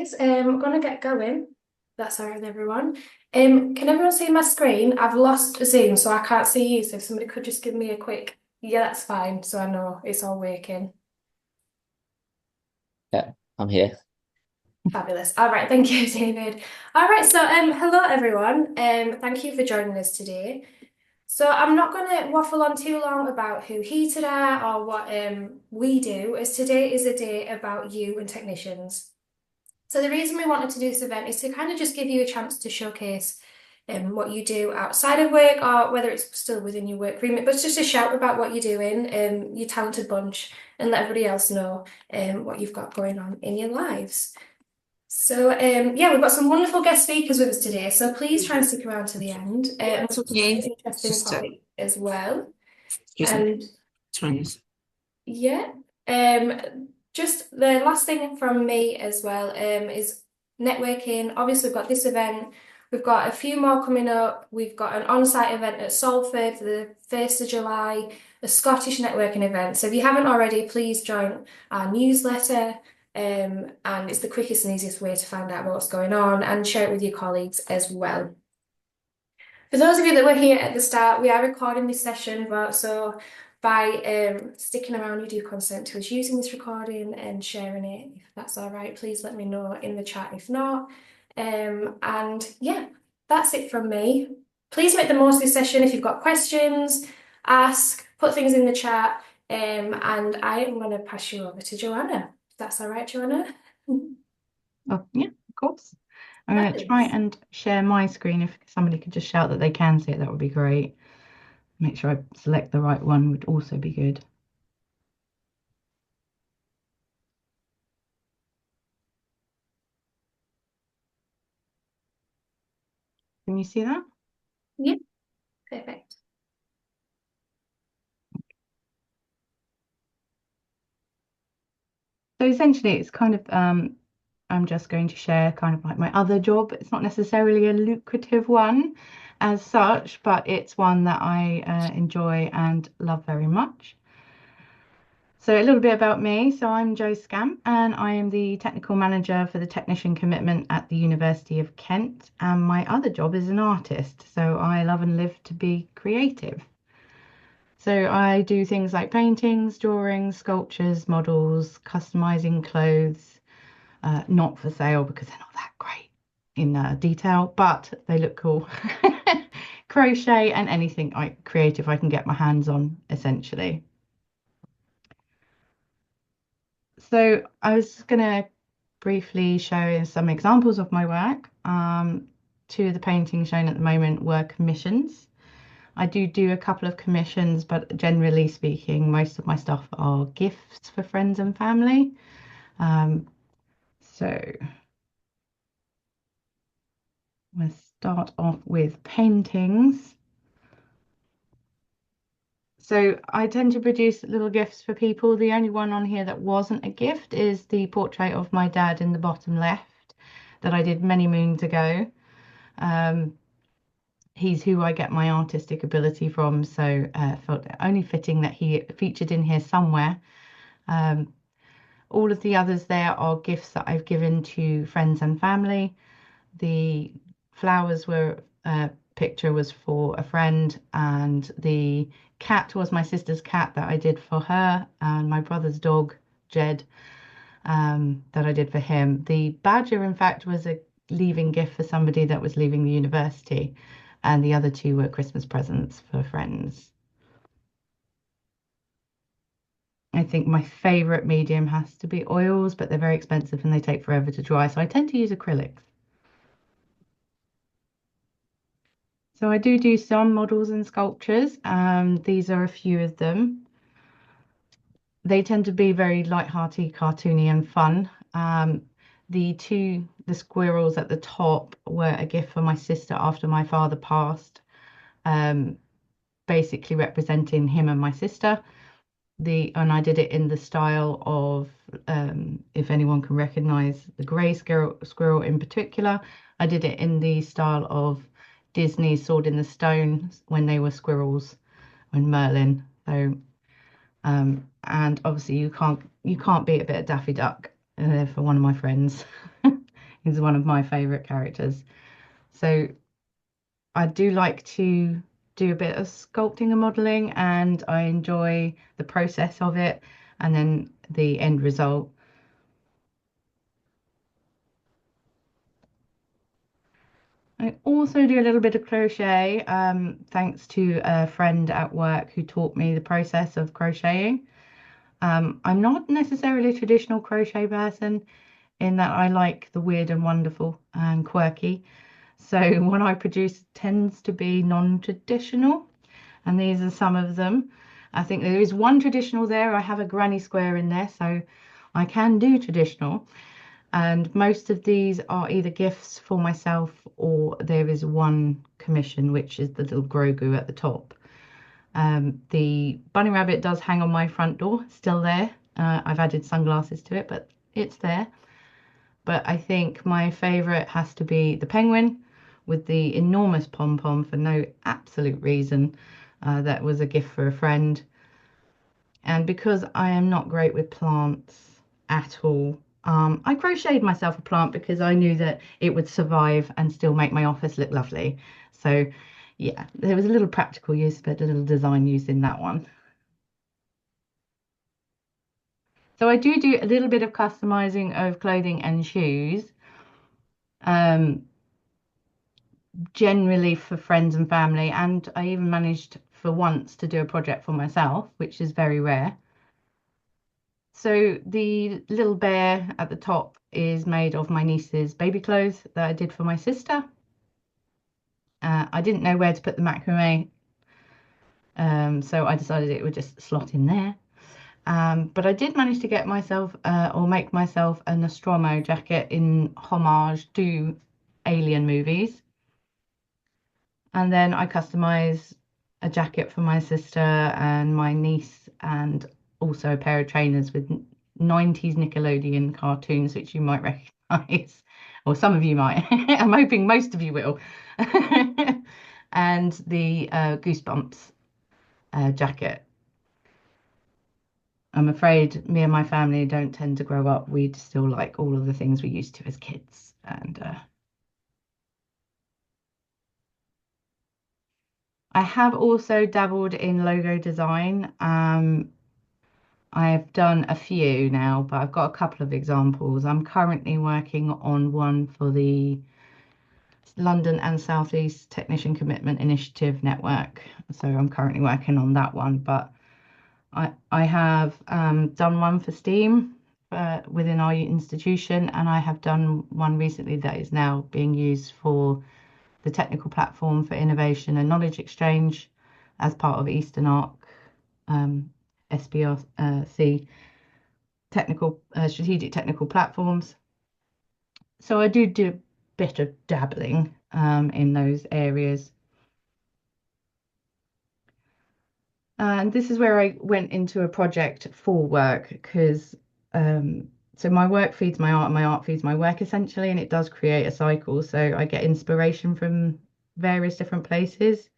guys. I'm gonna get going. That's all right with everyone. Can everyone see my screen? I've lost Zoom, so I can't see you. So if somebody could just give me a quick, yeah, that's fine. So I know it's all working. Yeah, I'm here. Fabulous. All right, thank you, David. All right, so hello everyone. Thank you for joining us today. So I'm not going to waffle on too long about who Heated are or what we do, as today is a day about you and technicians. So the reason we wanted to do this event is to kind of just give you a chance to showcase what you do outside of work or whether it's still within your work remit, but it's just a shout about what you're doing, your talented bunch, and let everybody else know what you've got going on in your lives. So yeah, we've got some wonderful guest speakers with us today, so please try and stick around to the end. Yeah, We've it's got some okay. interesting Just topics as well. excuse me. And Trying this. yeah. Just the last thing from me as well, is networking. Obviously, we've got this event. We've got a few more coming up. We've got an on-site event at Salford for the 1st of July, a Scottish networking event. So if you haven't already, please join our newsletter. And it's the quickest and easiest way to find out about what's going on and share it with your colleagues as well. For those of you that were here at the start, we are recording this session, but so by sticking around, you do consent to us using this recording and sharing it. If that's all right, please let me know in the chat if not. And yeah, that's it from me. Please make the most of this session. If you've got questions, ask, put things in the chat, and I am going to pass you over to Joanna. If that's all right, Joanna. Oh, yeah, of course. I'm going to try Fabulous. and share my screen. If somebody could just shout that they can see it, that would be great. Make sure I select the right one would also be good. Can you see that? Yeah, perfect. So essentially, it's kind of I'm just going to share kind of like my other job. It's not necessarily a lucrative one as such, but it's one that I enjoy and love very much. So a little bit about me. So I'm Jo Scamp and I am the technical manager for the technician commitment at the University of Kent. And my other job is an artist. So I love and live to be creative. So I do things like paintings, drawings, sculptures, models, customizing clothes, not for sale because they're not that great in detail, but they look cool. Crochet and anything creative I can get my hands on, essentially. So I was going to briefly show some examples of my work. Two of the paintings shown at the moment were commissions. I do a couple of commissions, but generally speaking, most of my stuff are gifts for friends and family. So we'll start off with paintings. So I tend to produce little gifts for people. The only one on here that wasn't a gift is the portrait of my dad in the bottom left that I did many moons ago. Um, he's who I get my artistic ability from, so felt only fitting that he featured in here somewhere. Um, all of the others there are gifts that I've given to friends and family. The flowers were picture was for a friend, and the cat was my sister's cat that I did for her, and my brother's dog, Jed, that I did for him. The badger, in fact, was a leaving gift for somebody that was leaving the university, and the other two were Christmas presents for friends. I think my favorite medium has to be oils, but they're very expensive and they take forever to dry, so I tend to use acrylics. So I do some models and sculptures. These are a few of them. They tend to be very light-hearted, cartoony, and fun. The squirrels at the top were a gift for my sister after my father passed, um, basically representing him and my sister. And I did it in the style of, if anyone can recognize the grey squirrel in particular, I did it in the style of Disney's Sword in the Stone when they were squirrels, when Merlin. So, and obviously you can't beat a bit of Daffy Duck for one of my friends. He's one of my favorite characters. So I do like to do a bit of sculpting and modeling, and I enjoy the process of it and then the end result. I also do a little bit of crochet, thanks to a friend at work who taught me the process of crocheting. I'm not necessarily a traditional crochet person in that I like the weird and wonderful and quirky. So what I produce tends to be non-traditional, and these are some of them. I think there is one traditional there. I have a granny square in there, so I can do traditional. And most of these are either gifts for myself, or there is one commission, which is the little Grogu at the top. The bunny rabbit does hang on my front door, still there. I've added sunglasses to it, but it's there. But I think my favorite has to be the penguin with the enormous pom-pom for no absolute reason. That was a gift for a friend. And because I am not great with plants at all, I crocheted myself a plant because I knew that it would survive and still make my office look lovely. So yeah, there was a little practical use, but a little design use in that one. So I do a little bit of customizing of clothing and shoes, um, generally for friends and family. And I even managed for once to do a project for myself, which is very rare. So the little bear at the top is made of my niece's baby clothes that I did for my sister. I didn't know where to put the macrame, so I decided it would just slot in there. But I did manage to get myself or make myself a Nostromo jacket in homage to Alien movies. And then I customized a jacket for my sister and my niece, and also a pair of trainers with 90s Nickelodeon cartoons, which you might recognize, or some of you might. I'm hoping most of you will. And the Goosebumps jacket. I'm afraid me and my family don't tend to grow up. We'd still like all of the things we used to as kids. And I have also dabbled in logo design. I've done a few now, but I've got a couple of examples. I'm currently working on one for the London and South East Technician Commitment Initiative Network. So I'm currently working on that one, but I have done one for STEAM within our institution, and I have done one recently that is now being used for the Technical Platform for Innovation and Knowledge Exchange as part of Eastern Arc SBRC technical strategic technical platforms. So I do a bit of dabbling in those areas. And this is where I went into a project for work because so my work feeds my art and my art feeds my work essentially, and it does create a cycle. So I get inspiration from various different places.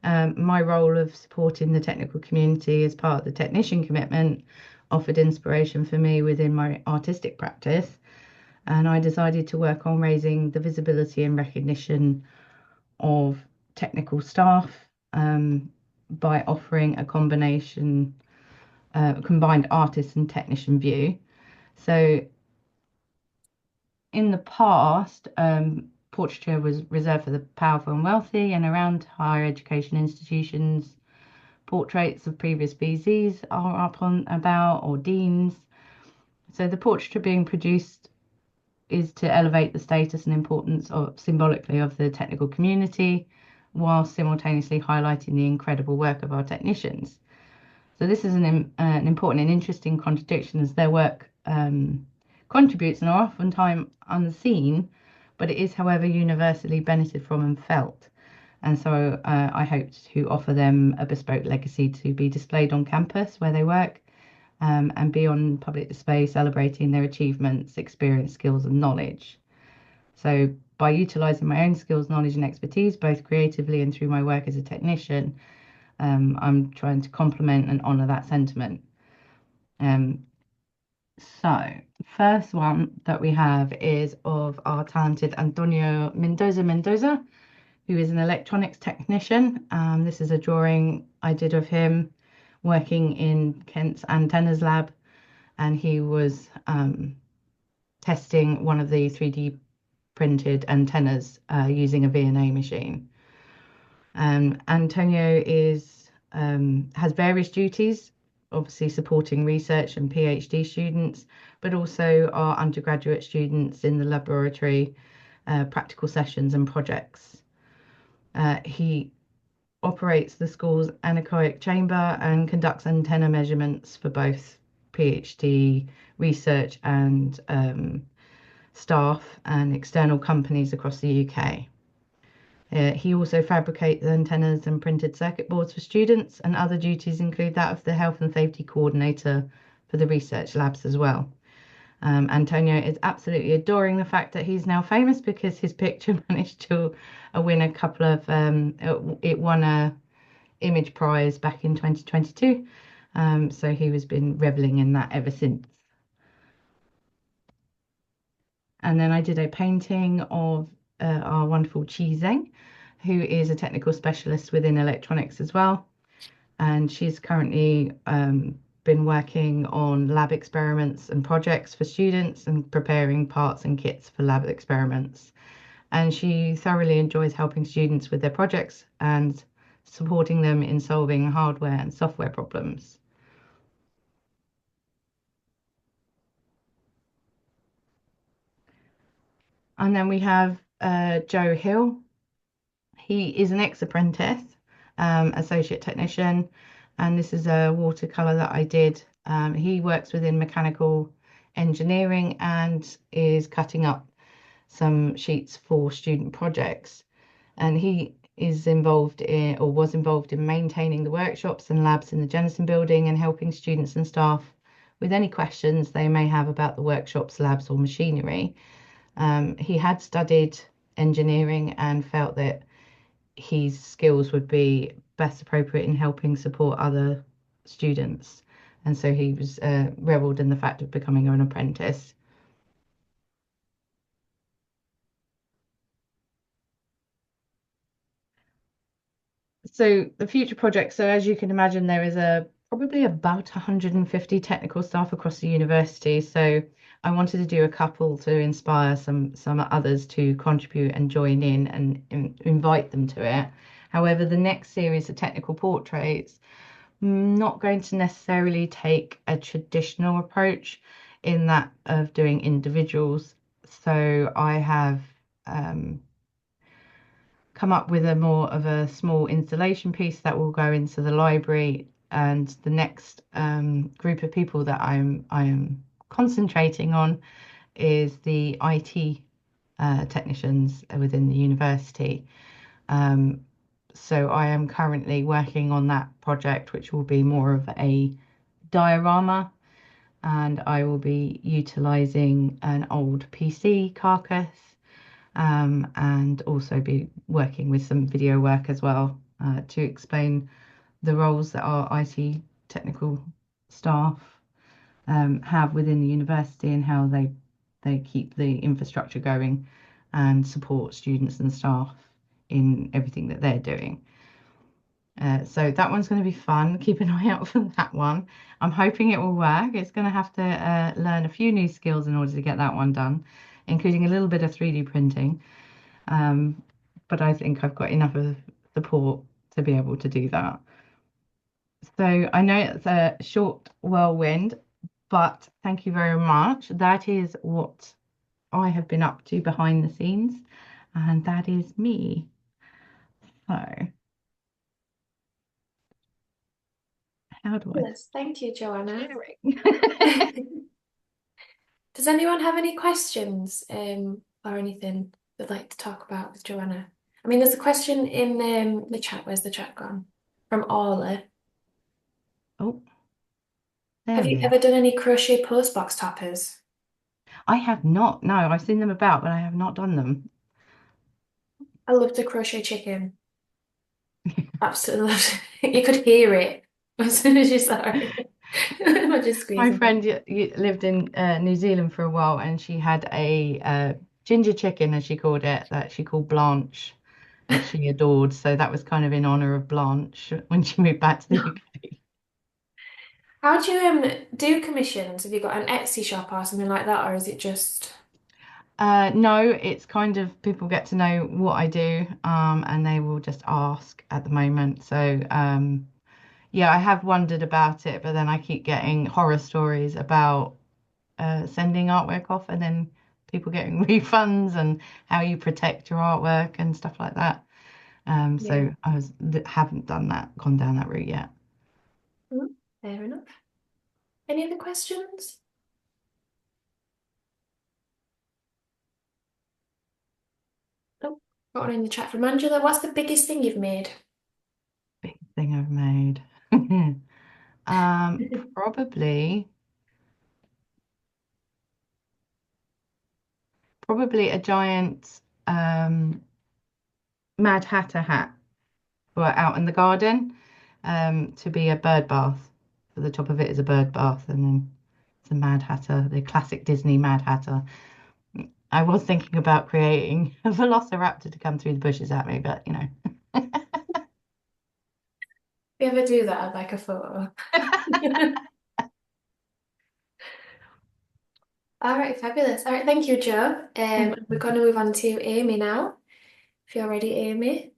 My role of supporting the technical community as part of the technician commitment offered inspiration for me within my artistic practice. And I decided to work on raising the visibility and recognition of technical staff by offering a combined artist and technician view. So in the past, portraiture was reserved for the powerful and wealthy, and around higher education institutions, portraits of previous BZs are up on about, or deans. So the portraiture being produced is to elevate the status and importance of symbolically of the technical community, while simultaneously highlighting the incredible work of our technicians. So this is an important and interesting contradiction, as their work contributes and are oftentimes unseen, but it is, however, universally benefited from and felt. And so I hope to offer them a bespoke legacy to be displayed on campus where they work, and be on public display celebrating their achievements, experience, skills, and knowledge. So by utilising my own skills, knowledge, and expertise, both creatively and through my work as a technician, I'm trying to complement and honour that sentiment. So, first one that we have is of our talented Antonio Mendoza, who is an electronics technician. This is a drawing I did of him working in Kent's antennas lab, and he was testing one of the 3D printed antennas using a VNA machine. Antonio has various duties, obviously supporting research and PhD students, but also our undergraduate students in the laboratory, practical sessions and projects. He operates the school's anechoic chamber and conducts antenna measurements for both PhD research and staff and external companies across the UK. He also fabricates antennas and printed circuit boards for students, and other duties include that of the health and safety coordinator for the research labs as well. Antonio is absolutely adoring the fact that he's now famous because his picture managed to win a couple of, it won a image prize back in 2022. So he has been reveling in that ever since. And then I did a painting of our wonderful Chi Zheng, who is a technical specialist within electronics as well. And she's currently been working on lab experiments and projects for students and preparing parts and kits for lab experiments. And she thoroughly enjoys helping students with their projects and supporting them in solving hardware and software problems. And then we have Joe Hill. He is an ex-apprentice, associate technician, and this is a watercolor that I did. He works within mechanical engineering and is cutting up some sheets for student projects. And he is involved in, or was involved in, maintaining the workshops and labs in the Jennison building and helping students and staff with any questions they may have about the workshops, labs, or machinery. He had studied engineering and felt that his skills would be best appropriate in helping support other students. And so he was reveled in the fact of becoming an apprentice. So the future project, so as you can imagine, there is probably about 150 technical staff across the university. So I wanted to do a couple to inspire some others to contribute and join in and invite them to it. However, the next series of technical portraits, not going to necessarily take a traditional approach in that of doing individuals. So I have come up with a more of a small installation piece that will go into the library, and the next group of people that I am concentrating on is the IT technicians within the university. So I am currently working on that project, which will be more of a diorama, and I will be utilizing an old PC carcass, and also be working with some video work as well to explain the roles that our IT technical staff have within the university and how they keep the infrastructure going and support students and staff in everything that they're doing. So that one's going to be fun. Keep an eye out for that one. I'm hoping it will work. It's going to have to learn a few new skills in order to get that one done, including a little bit of 3D printing. But I think I've got enough of support to be able to do that. So I know it's a short whirlwind, but thank you very much. That is what I have been up to behind the scenes, and that is me. So how do I Yes, thank you, Joanna. sharing? Does anyone have any questions or anything they'd like to talk about with Joanna? I mean, there's a question in the chat. Where's the chat gone? From Orla. Oh, there Have we you are. ever done any crochet postbox toppers? I have not. No, I've seen them about, but I have not done them. I love the crochet chicken. Absolutely loved it. You could hear it as soon as you saw it. I just My squeezing them. friend lived in New Zealand for a while, and she had a ginger chicken, as she called it, that she called Blanche, that she adored. So that was kind of in honor of Blanche when she moved back to the UK. How do you do commissions? Have you got an Etsy shop or something like that, or is it just No, it's kind of people get to know what I do, and they will just ask at the moment. So, yeah, I have wondered about it, but then I keep getting horror stories about sending artwork off and then people getting refunds and how you protect your artwork and stuff like that. yeah? So haven't gone down that route yet. Mm, fair enough. Any other questions? Oh, got one in the chat from Angela. What's the biggest thing you've made? Big thing I've made. Um, probably, probably a giant Mad Hatter hat for out in the garden, to be a bird bath. So the top of it is a bird bath, and then it's a Mad Hatter, the classic Disney Mad Hatter. I was thinking about creating a velociraptor to come through the bushes at me, but you know. If you ever do that, I'd like a photo. All right, fabulous. All right, thank you, Joe. Thank We're you. going to move on to Amy now. If you're ready, Amy.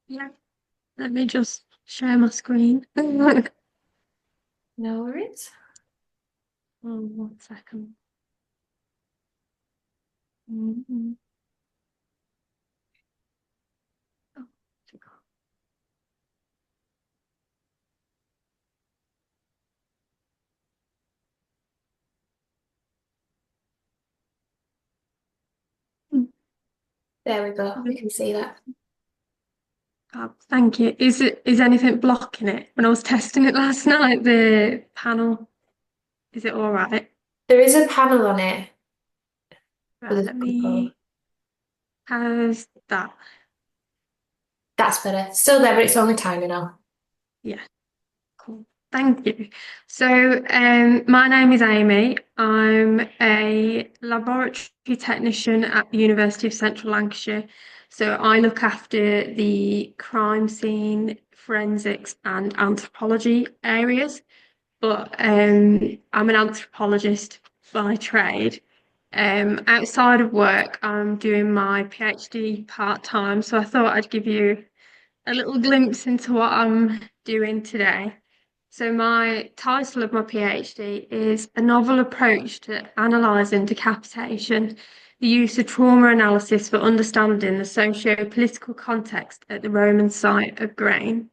Yeah, let me just share my screen. Oh, No worries. 1 second. Mm. Oh, mm. There we go. We can see that. Oh, thank you. Is anything blocking it? When I was testing it last night, the panel, is it all right? There is a panel on it, but Right, there's let a couple. me. How's that? That's better. Still there, but it's only tiny now. Yeah, cool. Thank you. So, my name is Amy. I'm a laboratory technician at the University of Central Lancashire. So, I look after the crime scene, forensics, and anthropology areas. But I'm an anthropologist by trade. Outside of work, I'm doing my PhD part-time. So, I thought I'd give you a little glimpse into what I'm doing today. So, my title of my PhD is A Novel Approach to Analysing Decapitation, the Use of Trauma Analysis for Understanding the Socio-Political Context at the Roman Site of Grain.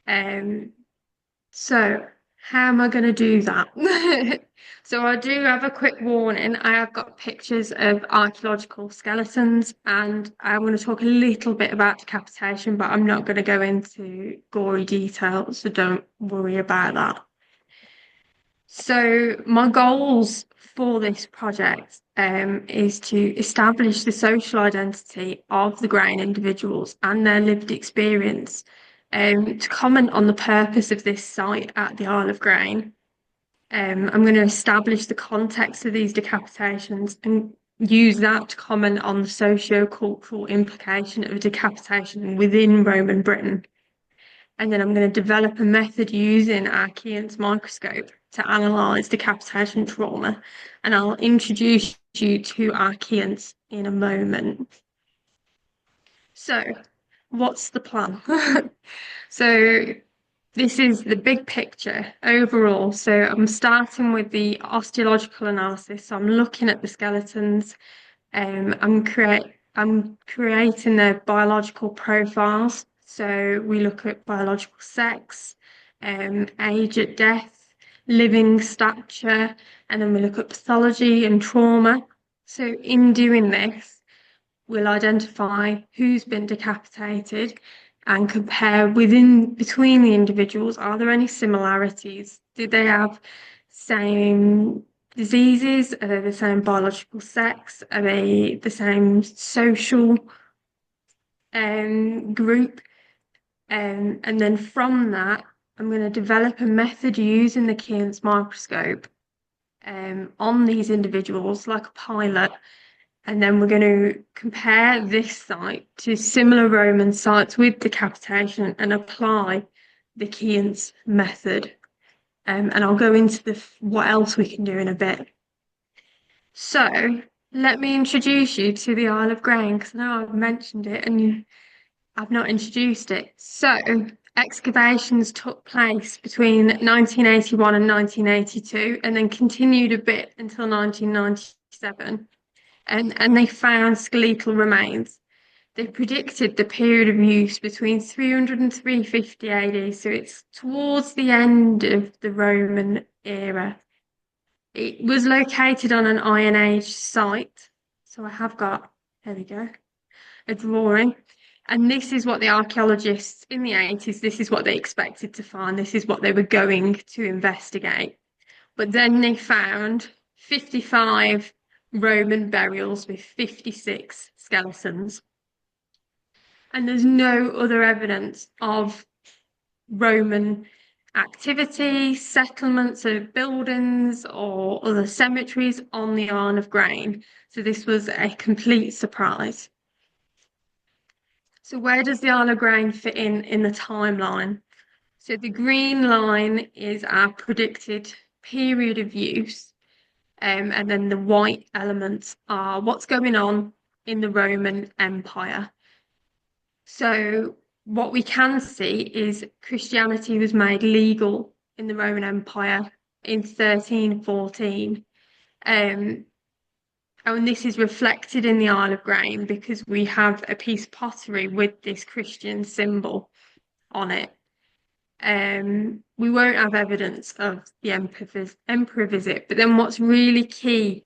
Um, so, how am I going to do that? So, I do have a quick warning. I have got pictures of archaeological skeletons, and I want to talk a little bit about decapitation, but I'm not going to go into gory details, so don't worry about that. So, my goals for this project is to establish the social identity of the Grain individuals and their lived experience, to comment on the purpose of this site at the Isle of Grain. I'm going to establish the context of these decapitations and use that to comment on the socio-cultural implication of decapitation within Roman Britain. And then I'm going to develop a method using Archean's microscope to analyse decapitation trauma. And I'll introduce you to Archeans in a moment. So, what's the plan? So, this is the big picture overall. So, I'm starting with the osteological analysis. So, I'm looking at the skeletons. I'm creating their biological profiles. So we look at biological sex, age at death, living stature, and then we look at pathology and trauma. So in doing this, we'll identify who's been decapitated and compare between the individuals. Are there any similarities? Did they have same diseases? Are they the same biological sex? Are they the same social group? And then from that, I'm going to develop a method using the Kearns microscope on these individuals, like a pilot. And then we're going to compare this site to similar Roman sites with decapitation and apply the Kearns method. And I'll go into what else we can do in a bit. So let me introduce you to the Isle of Grain, because I know I've mentioned it and I've not introduced it. So excavations took place between 1981 and 1982, and then continued a bit until 1997. And they found skeletal remains. They predicted the period of use between 300 and 350 AD, so it's towards the end of the Roman era. It was located on an Iron Age site. So I have got, there we go, a drawing. And this is what the archaeologists in the 80s, this is what they expected to find. This is what they were going to investigate. But then they found 55 Roman burials with 56 skeletons. And there's no other evidence of Roman activity, settlements of buildings, or other cemeteries on the Isle of Grain. So this was a complete surprise. So where does the Isle of Grain fit in the timeline? So the green line is our predicted period of use, and then the white elements are what's going on in the Roman Empire. So what we can see is Christianity was made legal in the Roman Empire in 1314. And this is reflected in the Isle of Grain because we have a piece of pottery with this Christian symbol on it. We won't have evidence of the emperor visit, but then what's really key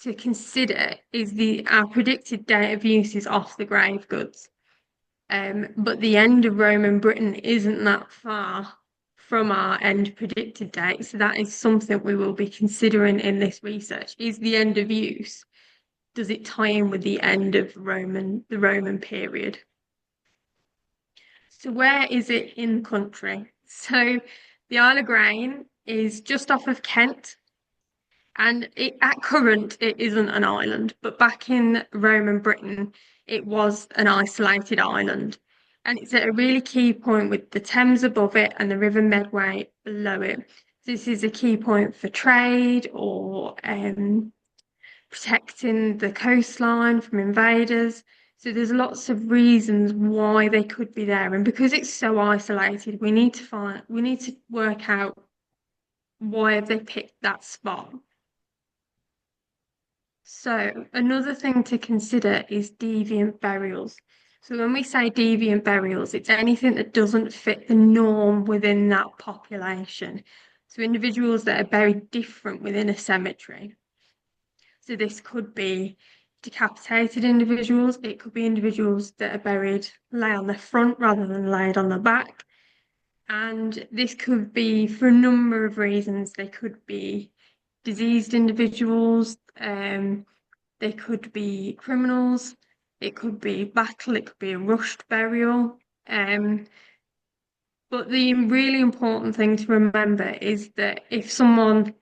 to consider is our predicted date of use is off the grave goods. But the end of Roman Britain isn't that far from our end predicted date. So that is something we will be considering in this research. Is the end of use, does it tie in with the end of the Roman period? So where is it in the country? So the Isle of Grain is just off of Kent. And at current, it isn't an island, but back in Roman Britain, it was an isolated island. And it's at a really key point with the Thames above it and the River Medway below it. This is a key point for trade or protecting the coastline from invaders. So there's lots of reasons why they could be there. And because it's so isolated, we need to work out why have they picked that spot. So another thing to consider is deviant burials. So when we say deviant burials, it's anything that doesn't fit the norm within that population. So individuals that are buried different within a cemetery. So this could be decapitated individuals. It could be individuals that are buried lay on the front rather than laid on the back. And this could be for a number of reasons. They could be diseased individuals, they could be criminals, it could be battle, it could be a rushed burial. But the really important thing to remember is that if someone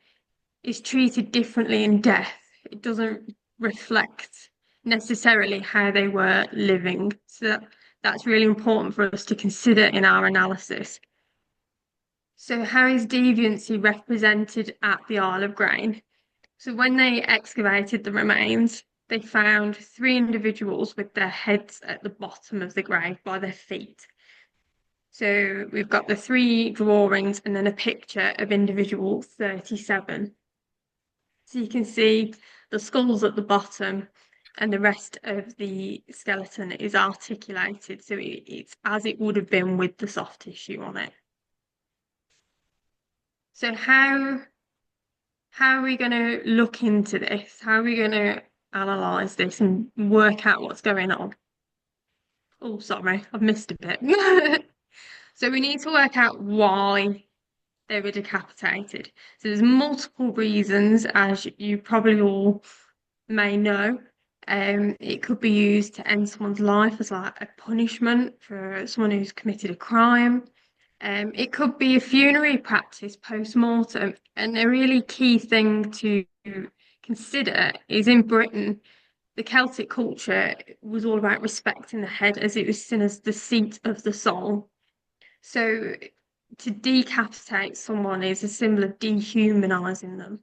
is treated differently in death, it doesn't reflect necessarily how they were living. So that's really important for us to consider in our analysis. So how is deviancy represented at the Isle of Grain? So when they excavated the remains, they found 3 individuals with their heads at the bottom of the grave by their feet. So we've got the 3 drawings and then a picture of individual 37. So you can see the skulls at the bottom and the rest of the skeleton is articulated. So it's as it would have been with the soft tissue on it. So how are we going to look into this? How are we going to analyse this and work out what's going on? Oh, sorry, I've missed a bit. So we need to work out why they were decapitated. So there's multiple reasons, as you probably all may know. It could be used to end someone's life as like a punishment for someone who's committed a crime. It could be a funerary practice post-mortem. And a really key thing to consider is in Britain, the Celtic culture was all about respecting the head as it was seen as the seat of the soul. So to decapitate someone is a symbol of dehumanizing them.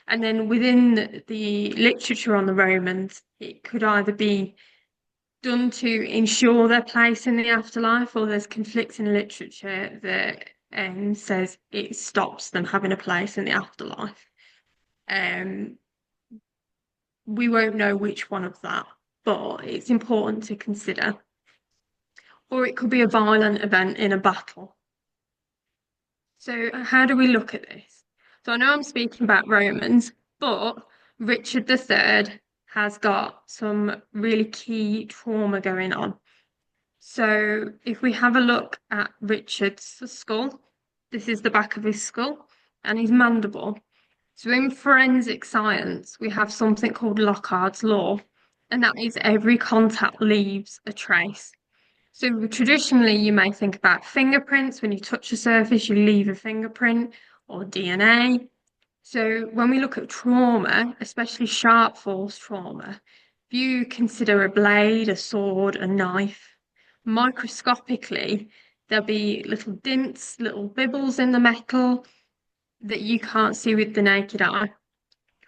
And then within the literature on the Romans, it could either be done to ensure their place in the afterlife, or there's conflicting literature that says it stops them having a place in the afterlife. We won't know which one of that, but it's important to consider. Or it could be a violent event in a battle. So how do we look at this? So I know I'm speaking about Romans, but Richard III has got some really key trauma going on. So if we have a look at Richard's skull, this is the back of his skull and his mandible. So in forensic science, we have something called Locard's law, and that is every contact leaves a trace. So traditionally, you may think about fingerprints. When you touch a surface, you leave a fingerprint, or DNA. So when we look at trauma, especially sharp force trauma, if you consider a blade, a sword, a knife, microscopically, there'll be little dints, little bibbles in the metal that you can't see with the naked eye.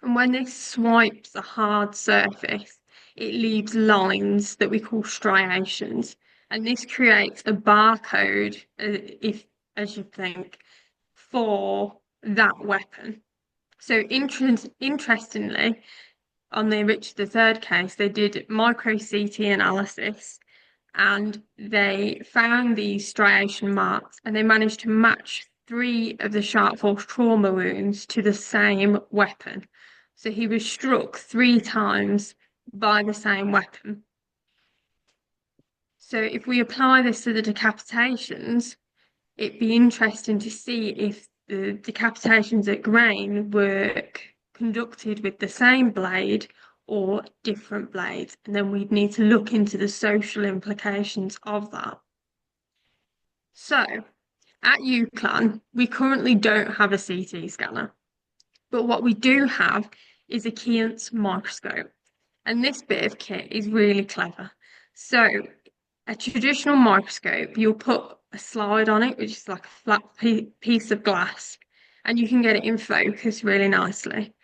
And when this swipes a hard surface, it leaves lines that we call striations. And this creates a barcode, if as you think, for that weapon. So interestingly, on the Richard III case, they did micro CT analysis and they found these striation marks and they managed to match 3 of the sharp force trauma wounds to the same weapon. So he was struck 3 times by the same weapon. So if we apply this to the decapitations, it'd be interesting to see if the decapitations at Grain were conducted with the same blade or different blades. And then we'd need to look into the social implications of that. So at UCLan, we currently don't have a CT scanner, but what we do have is a Keant's microscope. And this bit of kit is really clever. So a traditional microscope, you'll put a slide on it, which is like a flat piece of glass, and you can get it in focus really nicely.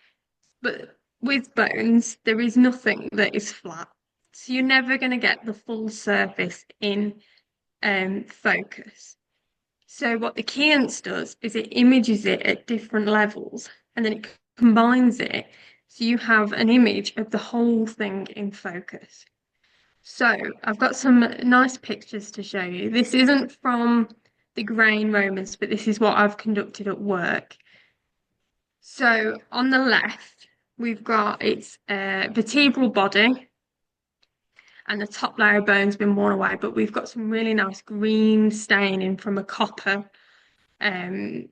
But with bones, there is nothing that is flat. So you're never going to get the full surface in focus. So what the Keant's does is it images it at different levels and then it combines it so you have an image of the whole thing in focus. So I've got some nice pictures to show you. This isn't from the Grain Romans, but this is what I've conducted at work. So on the left, we've got its vertebral body and the top layer of bone's been worn away, but we've got some really nice green staining from a copper item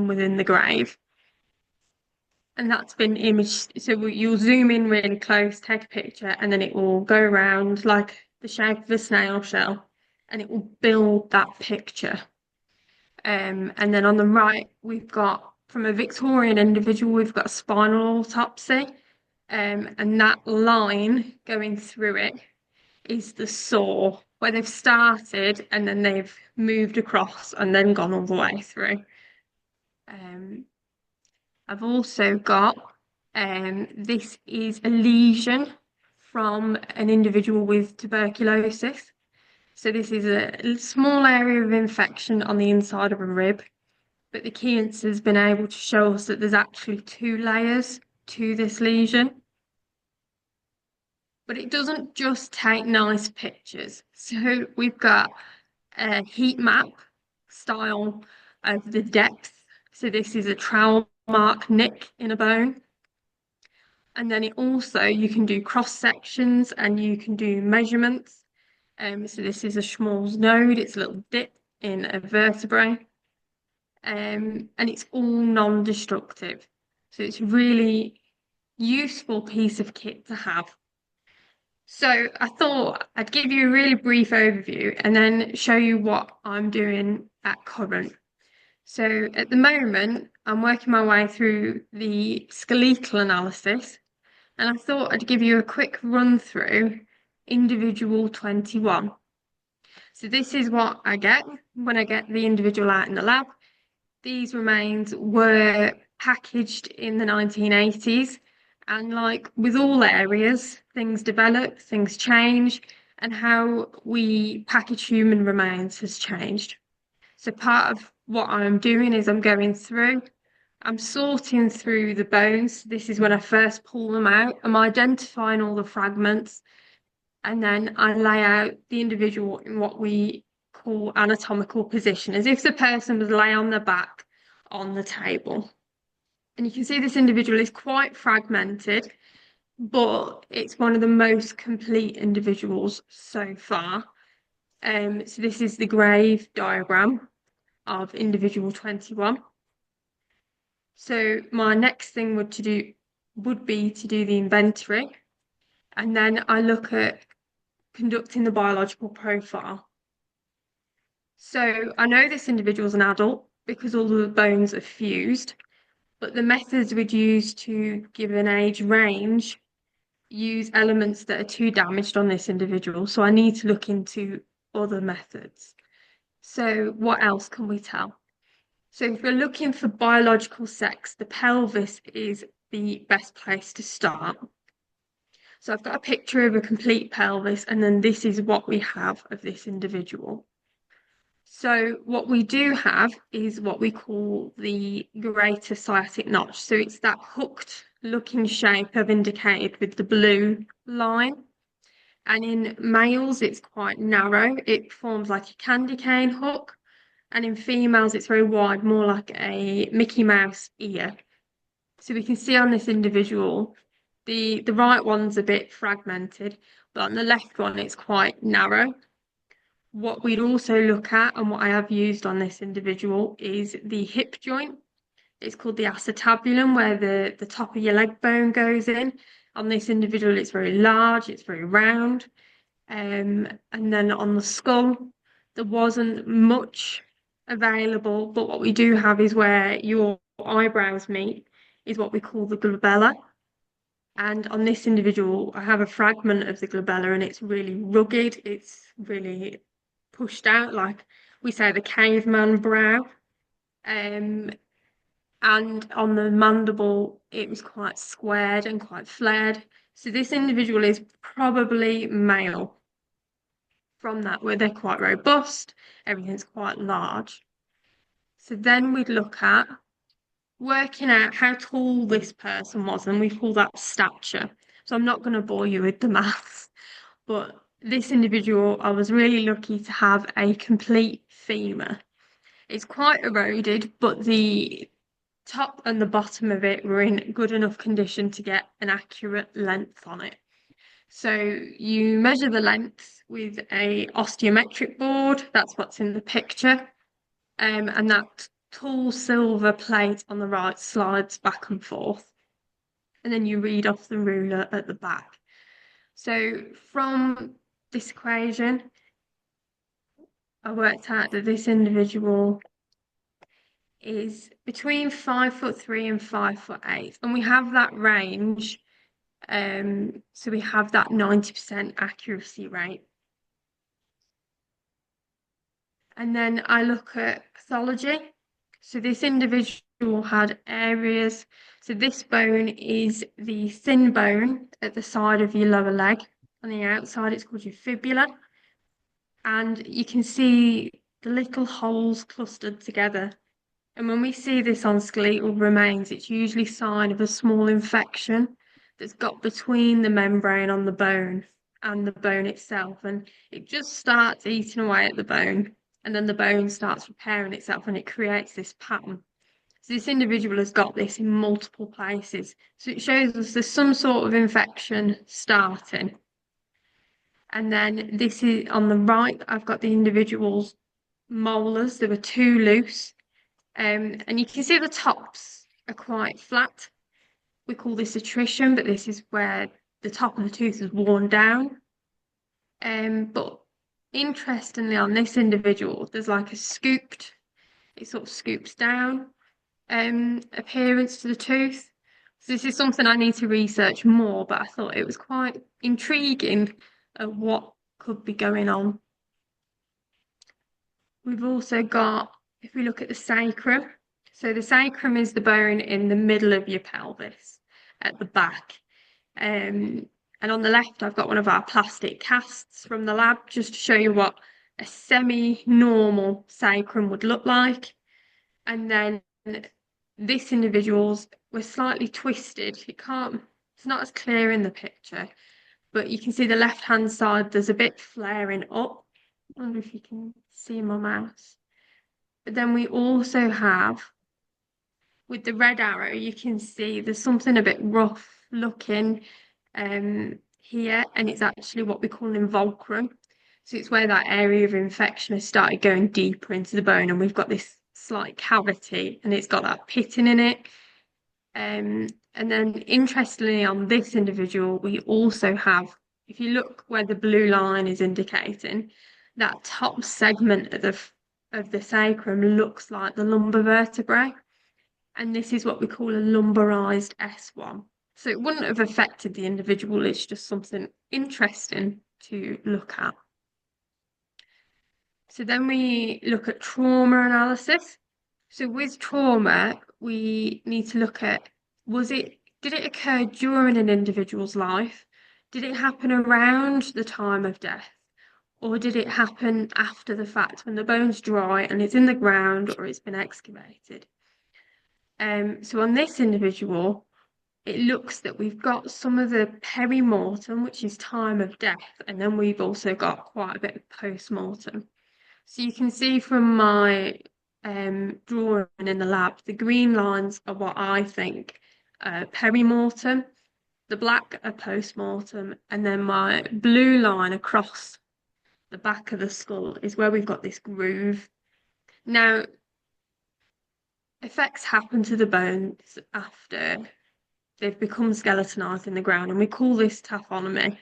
within the grave. And that's been imaged. So you'll zoom in really close, take a picture, and then it will go around like the shape of a snail shell, and it will build that picture. And then on the right, we've got, from a Victorian individual, we've got a spinal autopsy. And that line going through it is the saw, where they've started and then they've moved across and then gone all the way through. I've also got, this is a lesion from an individual with tuberculosis. So this is a small area of infection on the inside of a rib, but the Keant's has been able to show us that there's actually 2 layers to this lesion. But it doesn't just take nice pictures. So we've got a heat map style of the depth. So this is a trowel mark nick in a bone. And then it also, you can do cross sections and you can do measurements. So this is a Schmall's node, it's a little dip in a vertebrae. And it's all non-destructive. So it's really useful piece of kit to have. So I thought I'd give you a really brief overview and then show you what I'm doing at current. So at the moment, I'm working my way through the skeletal analysis, and I thought I'd give you a quick run through individual 21. So this is what I get when I get the individual out in the lab. These remains were packaged in the 1980s, and like with all areas, things develop, things change, and how we package human remains has changed. So part of what I'm doing is I'm sorting through the bones. This is when I first pull them out. I'm identifying all the fragments, and then I lay out the individual in what we call anatomical position, as if the person was lay on their back on the table. And you can see this individual is quite fragmented, but it's one of the most complete individuals so far. So this is the grave diagram of individual 21. So my next thing would be to do the inventory, and then I look at conducting the biological profile. So I know this individual is an adult because all the bones are fused, but the methods we'd use to give an age range use elements that are too damaged on this individual. So I need to look into other methods. So what else can we tell? So if we're looking for biological sex, the pelvis is the best place to start. So I've got a picture of a complete pelvis, and then this is what we have of this individual. So what we do have is what we call the greater sciatic notch. So it's that hooked looking shape I've indicated with the blue line. And in males, it's quite narrow. It forms like a candy cane hook. And in females, it's very wide, more like a Mickey Mouse ear. So we can see on this individual, the right one's a bit fragmented, but on the left one, it's quite narrow. What we'd also look at, and what I have used on this individual, is the hip joint. It's called the acetabulum, where the top of your leg bone goes in. On this individual, it's very large, it's very round. And then on the skull, there wasn't much available, but what we do have is where your eyebrows meet, is what we call the glabella. And on this individual, I have a fragment of the glabella, and it's really rugged. It's really pushed out, like we say, the caveman brow. And on the mandible, it was quite squared and quite flared. So this individual is probably male from that, where they're quite robust, everything's quite large. So then we'd look at working out how tall this person was, and we call that stature. So I'm not going to bore you with the maths, but this individual, I was really lucky to have a complete femur. It's quite eroded, but the top and the bottom of it were in good enough condition to get an accurate length on it. So you measure the length with a osteometric board, that's what's in the picture, and that tall silver plate on the right slides back and forth. And then you read off the ruler at the back. So from this equation, I worked out that this individual is between 5'3" and 5'8", and we have that range. So we have that 90% accuracy rate. And then I look at pathology. So this individual had areas. So this bone is the thin bone at the side of your lower leg. On the outside, it's called your fibula. And you can see the little holes clustered together. And when we see this on skeletal remains, it's usually a sign of a small infection that's got between the membrane on the bone and the bone itself. And it just starts eating away at the bone. And then the bone starts repairing itself, and it creates this pattern. So this individual has got this in multiple places. So it shows us there's some sort of infection starting. And then this is on the right, I've got the individual's molars. There were two loose. And you can see the tops are quite flat. we call this attrition, but this is where the top of the tooth is worn down. But interestingly, on this individual, there's like a scooped, it sort of scoops down appearance to the tooth. So this is something I need to research more, but I thought it was quite intriguing of what could be going on. We've also got, if we look at the sacrum, so the sacrum is the bone in the middle of your pelvis at the back. And on the left, I've got one of our plastic casts from the lab just to show you what a semi-normal sacrum would look like. And then this individual's were slightly twisted. It's not as clear in the picture, but you can see the left-hand side, there's a bit flaring up. I wonder if you can see my mouse. But then we also have, with the red arrow, you can see there's something a bit rough looking here, and it's actually what we call an involcrum. So it's where that area of infection has started going deeper into the bone, and we've got this slight cavity, and it's got that pitting in it. And then interestingly, on this individual, we also have, if you look where the blue line is indicating, that top segment of the sacrum looks like the lumbar vertebrae. And this is what we call a lumbarized S1. So it wouldn't have affected the individual, it's just something interesting to look at. So then we look at trauma analysis. So with trauma, we need to look at, did it occur during an individual's life? Did it happen around the time of death? Or did it happen after the fact when the bone's dry and it's in the ground or it's been excavated? So on this individual, it looks that we've got some of the perimortem, which is time of death, and then we've also got quite a bit of post-mortem. So you can see from my drawing in the lab, the green lines are what I think perimortem, the black are post-mortem, and then my blue line across the back of the skull is where we've got this groove. Now, effects happen to the bones after they've become skeletonized in the ground, and we call this taphonomy.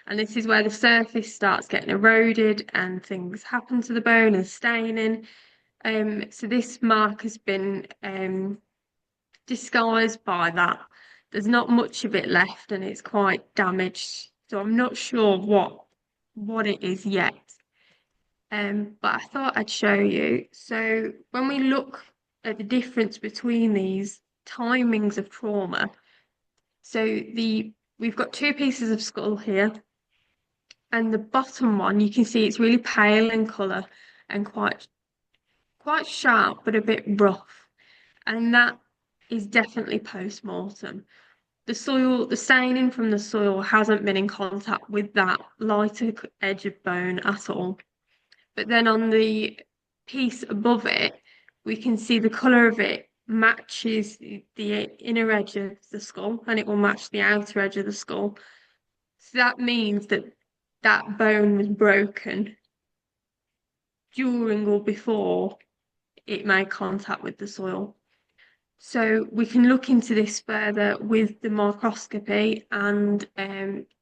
And this is where the surface starts getting eroded and things happen to the bone and staining. So this mark has been disguised by that. There's not much of it left and it's quite damaged. So I'm not sure what it is yet. But I thought I'd show you. So when we look at the difference between these timings of trauma, so we've got two pieces of skull here, and the bottom one, you can see it's really pale in colour and quite sharp, but a bit rough. And that is definitely post-mortem. The staining from the soil hasn't been in contact with that lighter edge of bone at all. But then on the piece above it, we can see the colour of it matches the inner edge of the skull, and it will match the outer edge of the skull. So that means that that bone was broken during or before it made contact with the soil. So we can look into this further with the microscopy and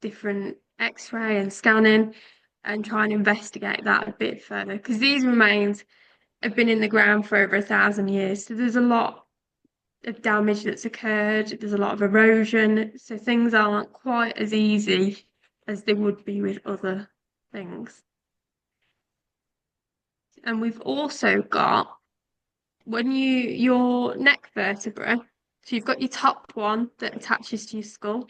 different X-ray and scanning, and try and investigate that a bit further, because these remains have been in the ground for over 1,000 years. So there's a lot of damage that's occurred, there's a lot of erosion, so things aren't quite as easy as they would be with other things. And we've also got, when your neck vertebra, so you've got your top one that attaches to your skull,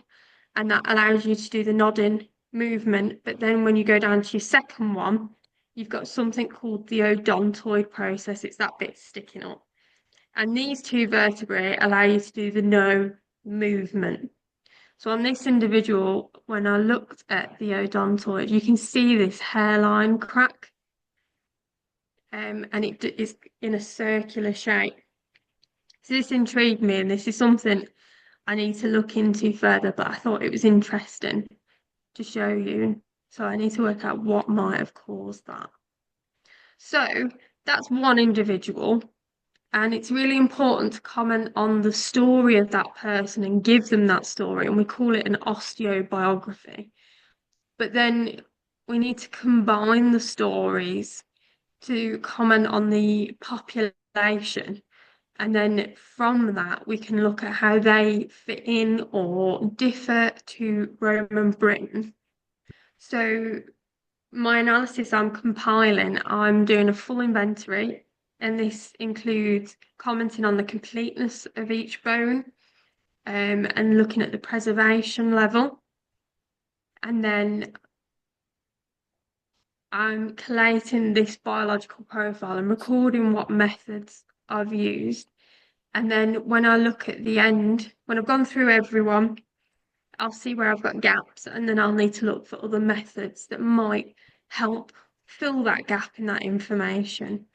and that allows you to do the nodding movement, but then when you go down to your second one, you've got something called the odontoid process. It's that bit sticking up. And these two vertebrae allow you to do the no movement. So on this individual, when I looked at the odontoid, you can see this hairline crack, and it is in a circular shape. So this intrigued me, and this is something I need to look into further, but I thought it was interesting to show you. So I need to work out what might have caused that. So that's one individual. And it's really important to comment on the story of that person and give them that story. And we call it an osteobiography. But then we need to combine the stories to comment on the population. And then from that, we can look at how they fit in or differ to Roman Britain. So my analysis I'm compiling, I'm doing a full inventory, and this includes commenting on the completeness of each bone, and looking at the preservation level. And then I'm collating this biological profile and recording what methods I've used. And then when I look at the end, when I've gone through everyone, I'll see where I've got gaps, and then I'll need to look for other methods that might help fill that gap in that information.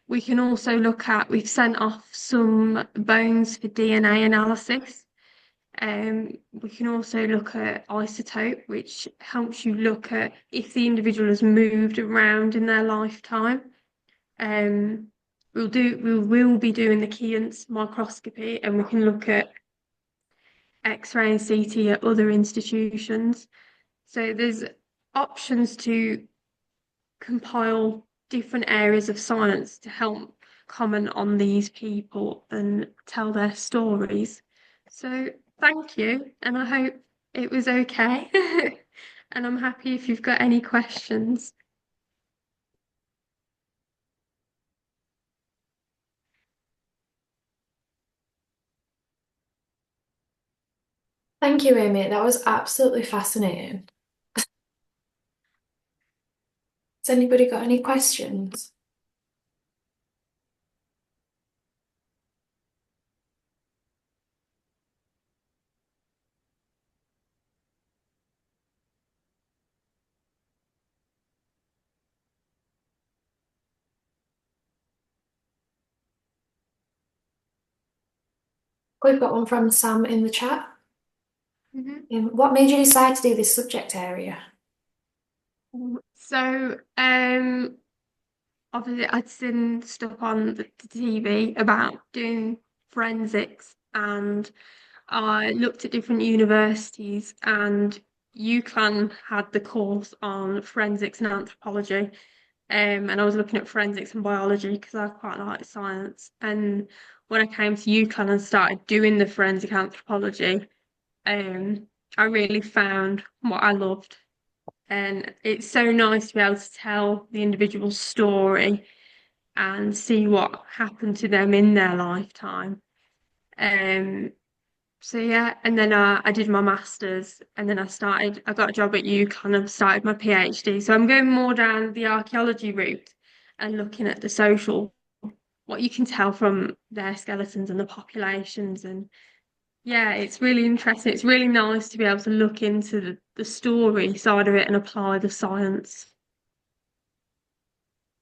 We can also look at, we've sent off some bones for DNA analysis. We can also look at isotope, which helps you look at if the individual has moved around in their lifetime. We will be doing the Keant's microscopy, and we can look at X-ray and CT at other institutions. So there's options to compile different areas of science to help comment on these people and tell their stories. So thank you, and I hope it was okay. And I'm happy if you've got any questions. Thank you, Amy. That was absolutely fascinating. Has anybody got any questions? We've got one from Sam in the chat. What made you decide to do this subject area? So, obviously I'd seen stuff on the TV about doing forensics, and I looked at different universities, and UCLan had the course on forensics and anthropology. And I was looking at forensics and biology because I quite like science. And when I came to UCLan and started doing the forensic anthropology, I really found what I loved. And it's so nice to be able to tell the individual's story and see what happened to them in their lifetime. So yeah, and then I did my master's, and then I got a job at UConn and started my PhD. So I'm going more down the archaeology route and looking at the social, what you can tell from their skeletons and the populations. And yeah, it's really interesting. It's really nice to be able to look into the story side of it and apply the science.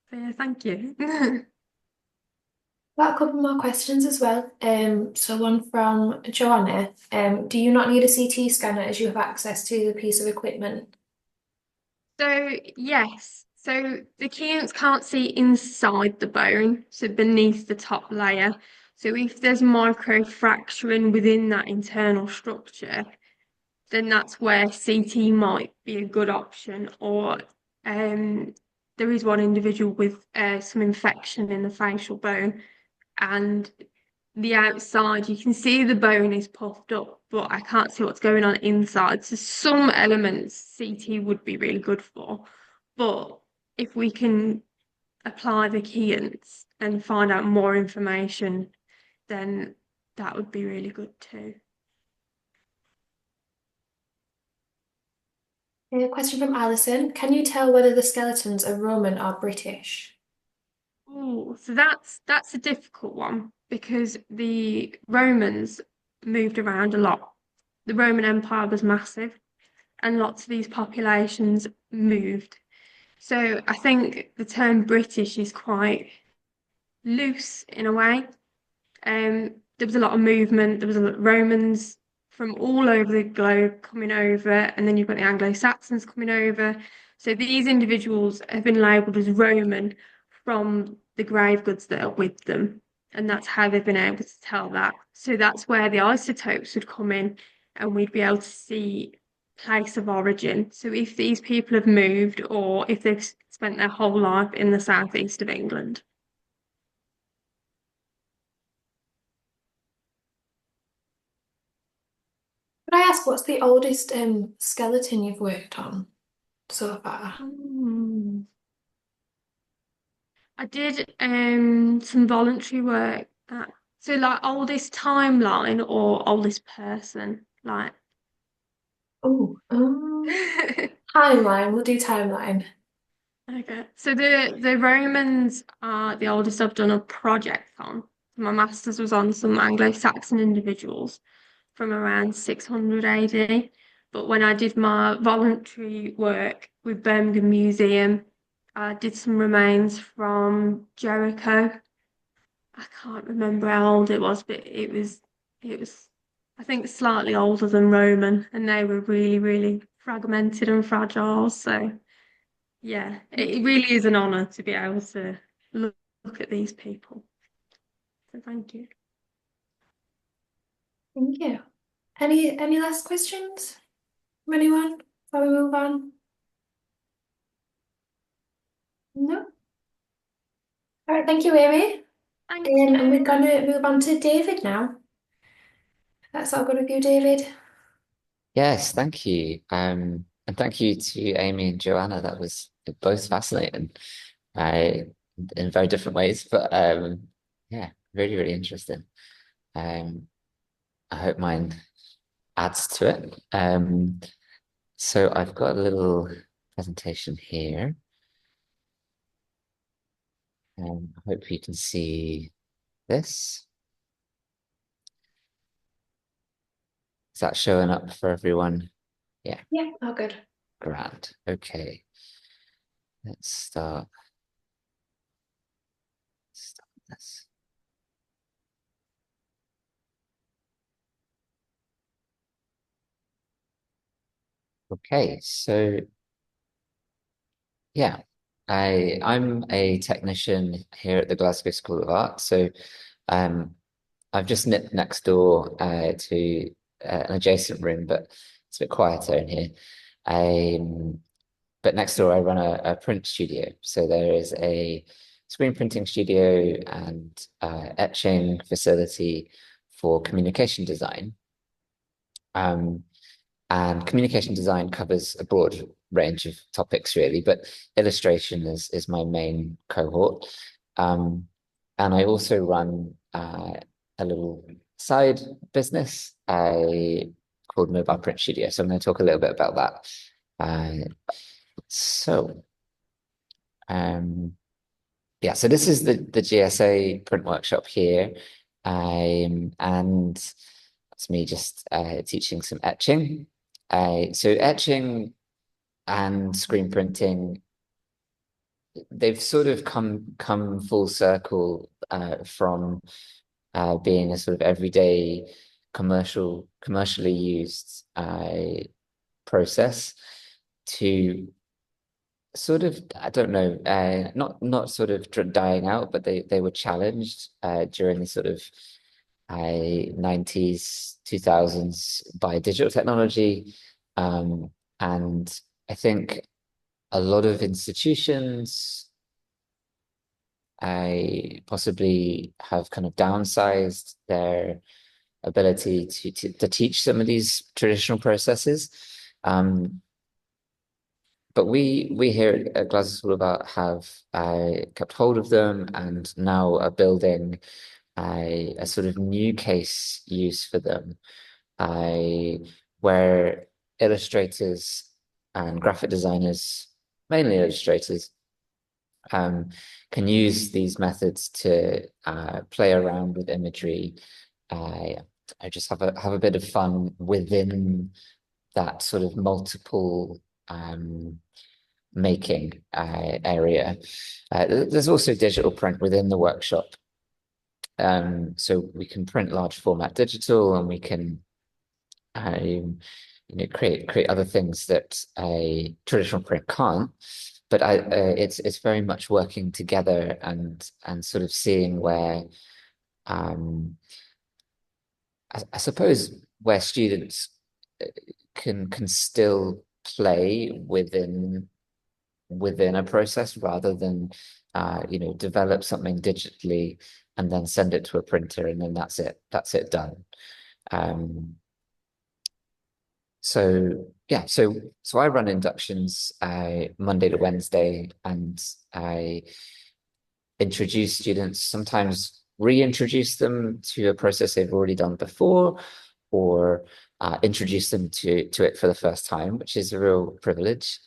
So yeah, thank you. Got a couple more questions as well. So one from Joanna. Do you not need a CT scanner as you have access to the piece of equipment? So yes, so the Keans can't see inside the bone, so beneath the top layer. So if there's microfracturing within that internal structure, then that's where CT might be a good option. Or there is one individual with some infection in the facial bone, and the outside, you can see the bone is puffed up, but I can't see what's going on inside. So some elements CT would be really good for. But if we can apply the Keans and find out more information, then that would be really good too. A question from Alison. Can you tell whether the skeletons are Roman or British? Oh, so that's a difficult one because the Romans moved around a lot. The Roman Empire was massive, and lots of these populations moved. So I think the term British is quite loose in a way. There was a lot of movement. There was a lot of Romans from all over the globe coming over, and then you've got the Anglo-Saxons coming over. So these individuals have been labelled as Roman from the grave goods that are with them. And that's how they've been able to tell that. So that's where the isotopes would come in, and we'd be able to see place of origin. So if these people have moved or if they've spent their whole life in the southeast of England. Could I ask what's the oldest skeleton you've worked on so far? I did some voluntary work so like oldest timeline or oldest person, like Oh, timeline. We'll do timeline. okay. So the Romans are the oldest I've done a project on. My master's was on some Anglo-Saxon individuals from around 600 AD. But when I did my voluntary work with Birmingham Museum, I did some remains from Jericho. I can't remember how old it was, but it was I think slightly older than Roman, and they were really, really fragmented and fragile. So yeah, it really is an honor to be able to look at these people. So thank you. Thank you. Any last questions from anyone before we move on? No? All right, thank you, Amy. Thank And we're you. gonna move on to David now. That's all good with you, David. Yes, thank you. And thank you to Amy and Joanna. That was both fascinating, uh, in very different ways, but yeah, really, really interesting. Um, I hope mine adds to it. So I've got a little presentation here. I hope you can see this. Is that showing up for everyone? Yeah, Yeah, all good. grand. Okay, let's start this. Okay, so yeah, I'm a technician here at the Glasgow School of Art. So um, I've just nipped next door to an adjacent room, but it's a bit quieter in here. Um, but next door I run a print studio. So there is a screen printing studio and etching facility for communication design. And communication design covers a broad range of topics, really, but illustration is my main cohort. And I also run a little side business called Mobile Print Studio. So I'm going to talk a little bit about that. So, yeah, so this is the GSA print workshop here. And that's me just teaching some etching. So etching and screen printing, they've sort of come full circle from being a sort of everyday commercially used process to sort of, I don't know, not sort of dying out, but they were challenged during the sort of 90s, 2000s by digital technology. And I think a lot of institutions I possibly have kind of downsized their ability to teach some of these traditional processes. But we here at Glasgow School of Art have kept hold of them and now are building a sort of new case use for them, where illustrators and graphic designers, mainly illustrators, can use these methods to play around with imagery. I just have a bit of fun within that sort of multiple making area. There's also digital print within the workshop. So we can print large format digital, and we can create other things that a traditional print can't. But it's very much working together and sort of seeing where I suppose where students can still play within a process rather than develop something digitally and then send it to a printer and then that's it done. So yeah, so I run inductions Monday to Wednesday, and I introduce students, sometimes reintroduce them to a process they've already done before, or introduce them to it for the first time, which is a real privilege.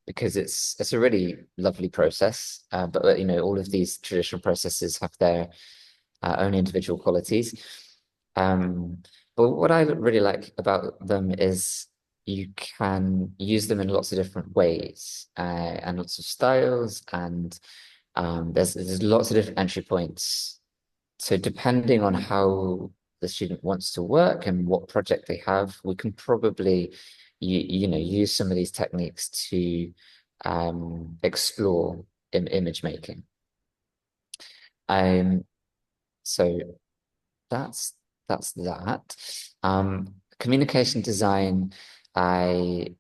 Because it's a really lovely process, but all of these traditional processes have their own individual qualities. But what I really like about them is you can use them in lots of different ways and lots of styles, and there's lots of different entry points. So depending on how the student wants to work and what project they have, we can probably use some of these techniques to explore image making. So that's that. Communication design, I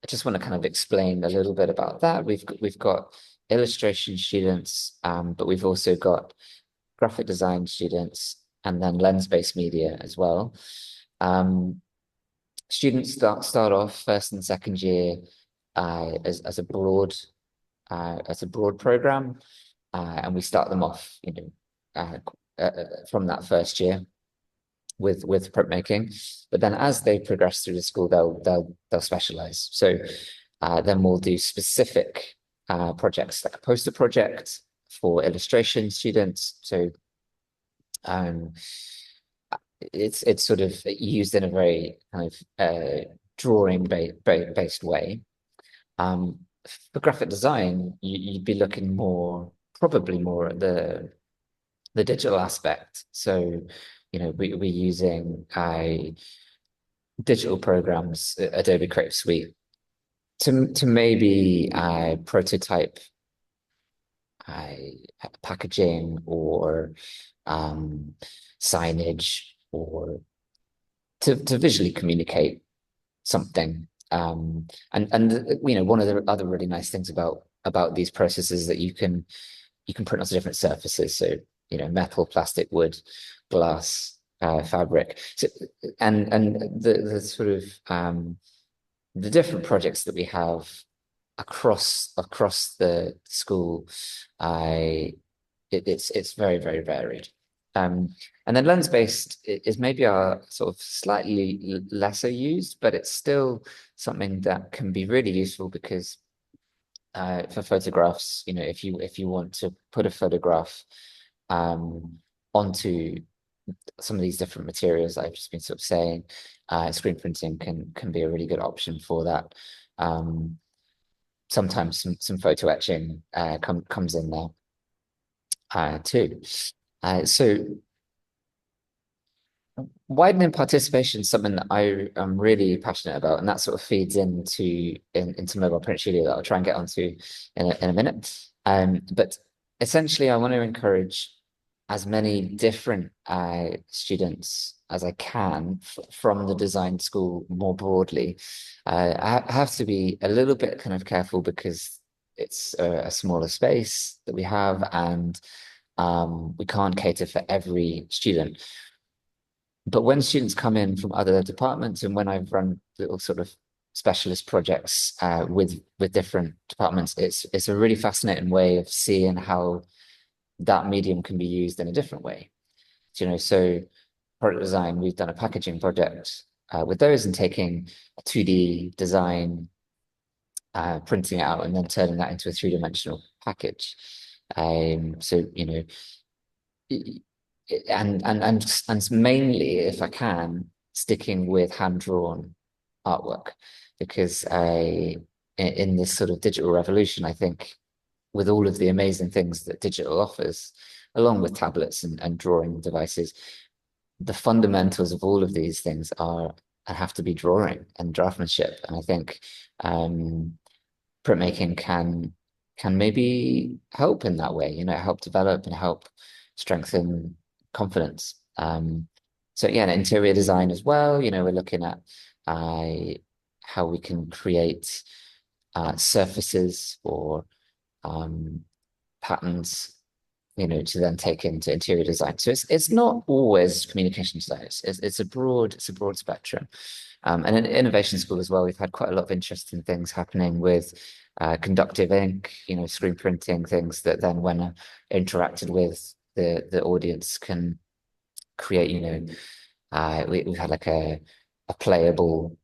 just want to kind of explain a little bit about that. We've got illustration students, but we've also got graphic design students, and then lens-based media as well. Students start off first and second year as a broad program, and we start them off, from that first year with printmaking. But then as they progress through the school, they'll specialize. So then we'll do specific projects, like a poster project for illustration students. So it's sort of used in a very kind of drawing based way. For graphic design, you'd be looking probably more at the digital aspect. So, we're using digital programs, Adobe Creative Suite, to maybe prototype packaging or signage, or to visually communicate something. And one of the other really nice things about these processes is that you can print onto different surfaces. So metal, plastic, wood, glass, fabric. So and the sort of the different projects that we have across the school, it's very, very varied. And then lens-based is maybe our sort of slightly lesser used, but it's still something that can be really useful because for photographs, if you want to put a photograph onto some of these different materials I've just been sort of saying, screen printing can be a really good option for that. Sometimes some photo etching comes in there too. So widening participation is something that I am really passionate about, and that sort of feeds into mobile print studio that I'll try and get onto in a minute. But essentially, I want to encourage as many different students as I can from the design school more broadly. I have to be a little bit kind of careful because it's a smaller space that we have, and we can't cater for every student. But when students come in from other departments, and when I've run little sort of specialist projects with different departments, it's a really fascinating way of seeing how that medium can be used in a different way. So product design, we've done a packaging project with those, and taking a 2D design, printing it out, and then turning that into a three-dimensional package. So and mainly, if I can, sticking with hand-drawn artwork, because in this sort of digital revolution, I think with all of the amazing things that digital offers, along with tablets and drawing devices, the fundamentals of all of these things have to be drawing and draftsmanship. And I think printmaking can can maybe help in that way, help develop and help strengthen confidence. So yeah, and interior design as well, we're looking at how we can create surfaces or patterns, to then take into interior design. So it's not always communication design. It's a broad spectrum. And in innovation school as well, we've had quite a lot of interesting things happening with conductive ink, screen printing, things that then when interacted with the audience can create, we've had like a playable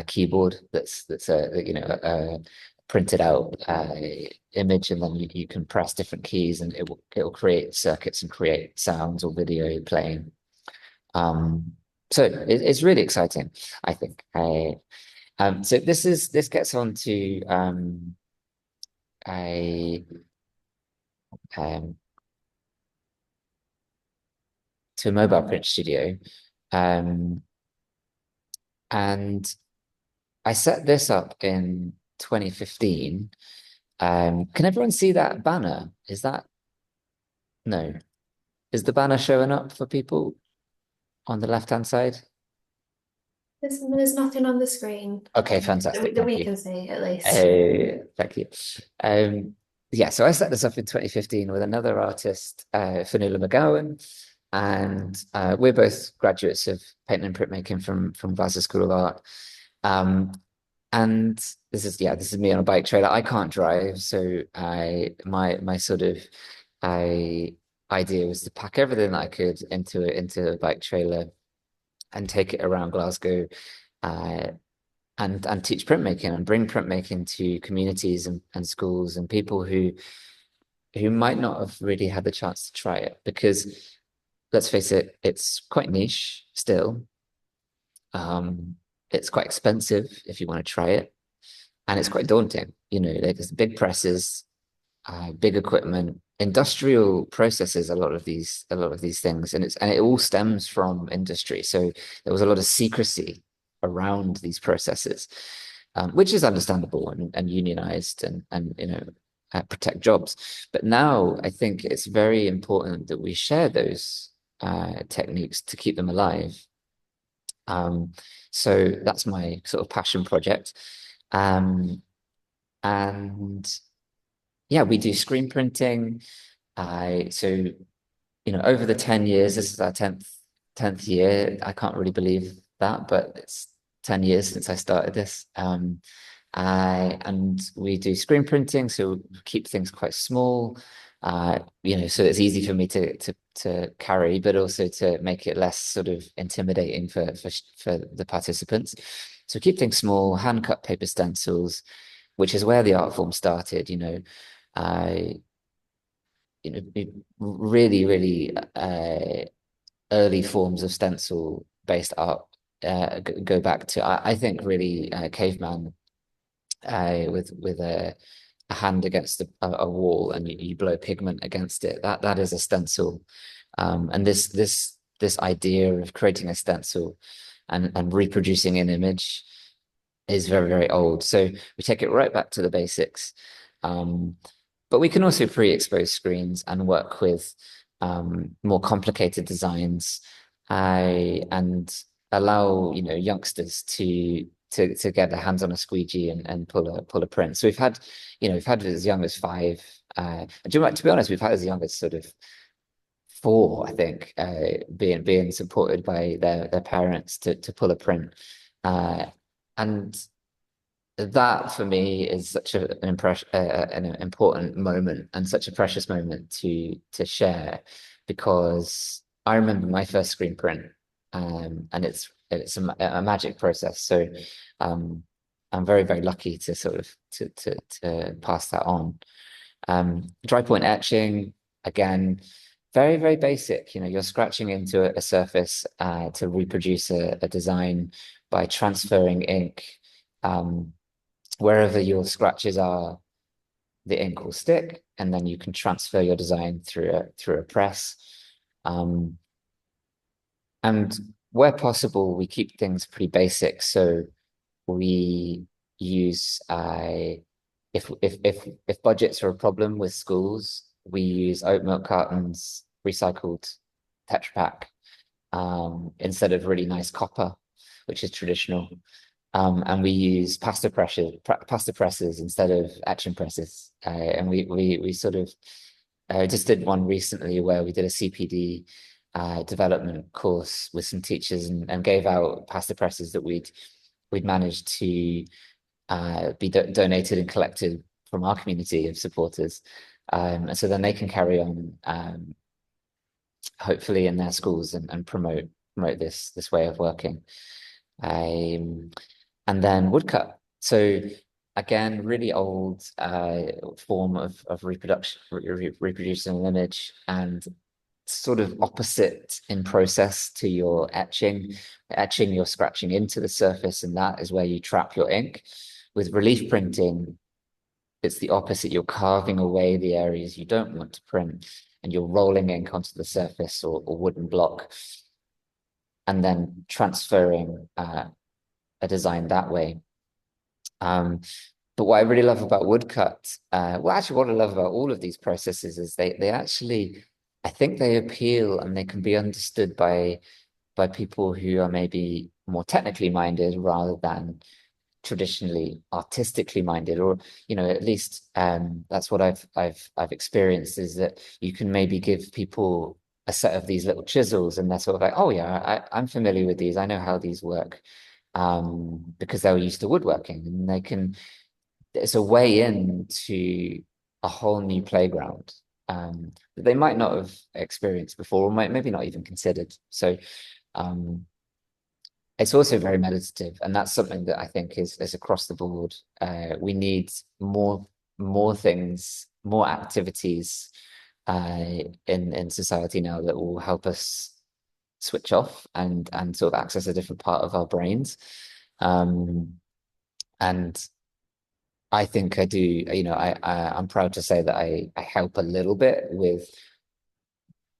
keyboard that's a printed out image, and then you can press different keys and it will create circuits and create sounds or video playing. So it's really exciting, I think. So this gets on to a to a mobile print studio, and I set this up in 2015. Can everyone see that banner? No. Is the banner showing up for people on the left-hand side? There's nothing on the screen Okay, fantastic. that Thank we you. can see, at least. Thank you. Yeah, so I set this up in 2015 with another artist, Fanula McGowan, and we're both graduates of painting and printmaking from Glasgow School of Art. And this is me on a bike trailer. I can't drive, so my sort of idea was to pack everything that I could into a bike trailer and take it around Glasgow, and teach printmaking and bring printmaking to communities and schools and people who might not have really had the chance to try it, because let's face it, it's quite niche still. It's quite expensive if you want to try it, and it's quite daunting. There's big presses, big equipment, industrial processes, a lot of these things, and it all stems from industry. So there was a lot of secrecy around these processes, which is understandable and unionized and protect jobs. But now I think it's very important that we share those techniques to keep them alive. So that's my sort of passion project. And yeah, we do screen printing. Over the 10 years, this is our 10th year. I can't really believe that, but it's 10 years since I started this. And we do screen printing, so we keep things quite small, so it's easy for me to carry, but also to make it less sort of intimidating for the participants. So keep things small, hand cut paper stencils, which is where the art form started. Really, really early forms of stencil based art go back to I think really caveman, with a hand against a wall, and you blow pigment against it. That is a stencil. And this idea of creating a stencil and reproducing an image is very, very old. So we take it right back to the basics. But we can also pre-expose screens and work with more complicated designs, and allow youngsters to get their hands on a squeegee and pull a print. So we've had as young as 5. To be honest, we've had as young as sort of 4, I think, being supported by their parents to pull a print. And that for me is such an important moment and such a precious moment to share, because I remember my first screen print, and it's a magic process. So I'm very, very lucky to sort of to pass that on. Dry point etching, again, very, very basic. You're scratching into a surface to reproduce a design by transferring ink. Wherever your scratches are, the ink will stick, and then you can transfer your design through a press. And where possible, we keep things pretty basic. So we use if budgets are a problem with schools, we use oat milk cartons, recycled Tetra Pak, instead of really nice copper, which is traditional. And we use pasta presses instead of etching presses. And we sort of just did one recently where we did a CPD development course with some teachers and gave out pasta presses that we'd managed to be donated and collected from our community of supporters. And so then they can carry on, hopefully in their schools and promote this way of working. And then woodcut. So again, really old form of reproducing an image, and sort of opposite in process to your etching. Etching, you're scratching into the surface, and that is where you trap your ink. With relief printing, it's the opposite. You're carving away the areas you don't want to print, and you're rolling ink onto the surface or wooden block, and then transferring a design that way. But what I really love about woodcut, well, actually, what I love about all of these processes is they actually, I think they appeal and they can be understood by people who are maybe more technically minded rather than traditionally artistically minded, or at least that's what I've experienced, is that you can maybe give people a set of these little chisels and they're sort of like, oh yeah, I'm familiar with these, I know how these work, because they were used to woodworking, and it's a way into a whole new playground that they might not have experienced before, or maybe not even considered. So it's also very meditative, and that's something that I think is across the board. We need more things, more activities in society now that will help us switch off and sort of access a different part of our brains. And I think I do, I'm proud to say that I help a little bit with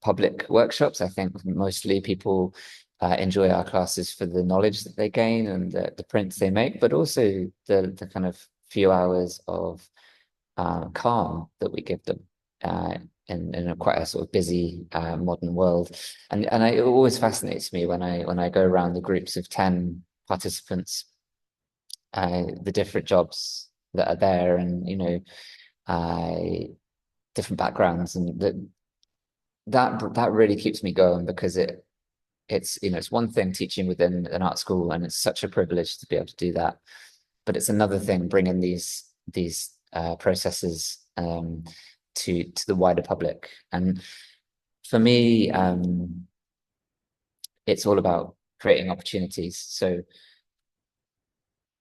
public workshops. I think mostly people enjoy our classes for the knowledge that they gain and the prints they make, but also the kind of few hours of calm that we give them in a quite a sort of busy modern world. And it always fascinates me when I go around the groups of 10 participants, the different jobs that are there, and different backgrounds, and that really keeps me going, because it's one thing teaching within an art school, and it's such a privilege to be able to do that, but it's another thing bringing these processes to the wider public. And for me, it's all about creating opportunities. So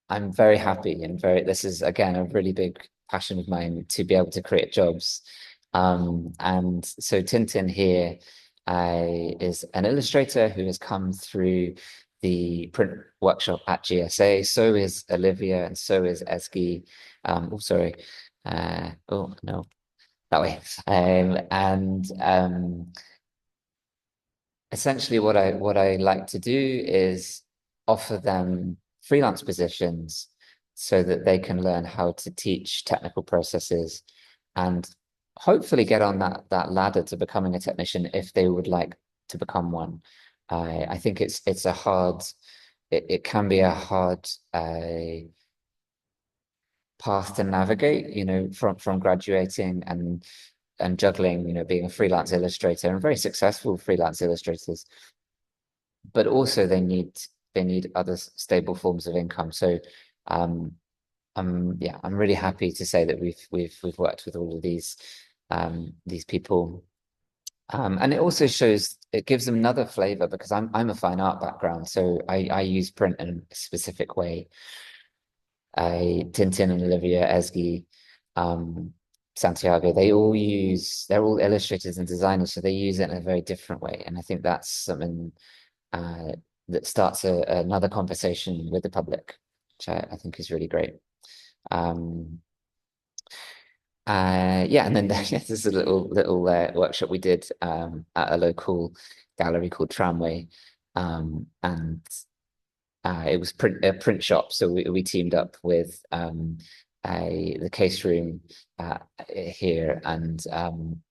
I'm very happy and this is again a really big passion of mine, to be able to create jobs. And so Tintin here is an illustrator who has come through the print workshop at GSA. So is Olivia, and so is Esky. Oh, sorry. Oh no, that way. Essentially what I like to do is offer them freelance positions so that they can learn how to teach technical processes and hopefully get on that ladder to becoming a technician if they would like to become one. I think it can be a hard path to navigate, from graduating and juggling, being a freelance illustrator, and very successful freelance illustrators. But also they need other stable forms of income. So I'm really happy to say that we've worked with all of these people. And it also it gives them another flavor, because I'm a fine art background, so I use print in a specific way. Tintin and Olivia, Esgy, Santiago, they're all illustrators and designers, so they use it in a very different way. And I think that's something that starts another conversation with the public, which I think is really great. Yeah, and then this is a little workshop we did at a local gallery called Tramway, and it was a print shop. So we teamed up with the case room here and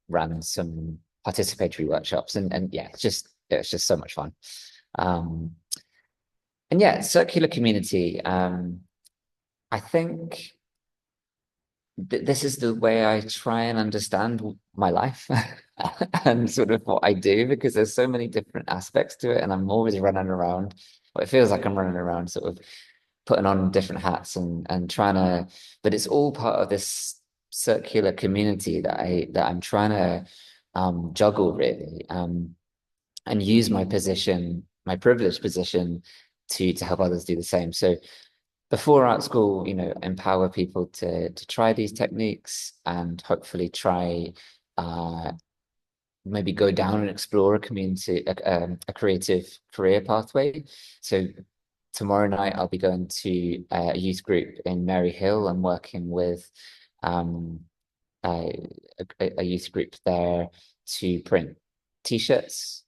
ran some participatory workshops, and yeah, it's just so much fun. And yeah, circular community. I think this is the way I try and understand my life and sort of what I do, because there's so many different aspects to it, and I'm always running around. Well, it feels like I'm running around, sort of putting on different hats and trying to, but it's all part of this circular community that I'm trying to juggle really, and use my position, my privileged position, to help others do the same. So before art school, you know, empower people to try these techniques and hopefully try maybe go down and explore a community, a creative career pathway. So tomorrow night I'll be going to a youth group in Mary Hill. I'm working with a youth group there to print t-shirts.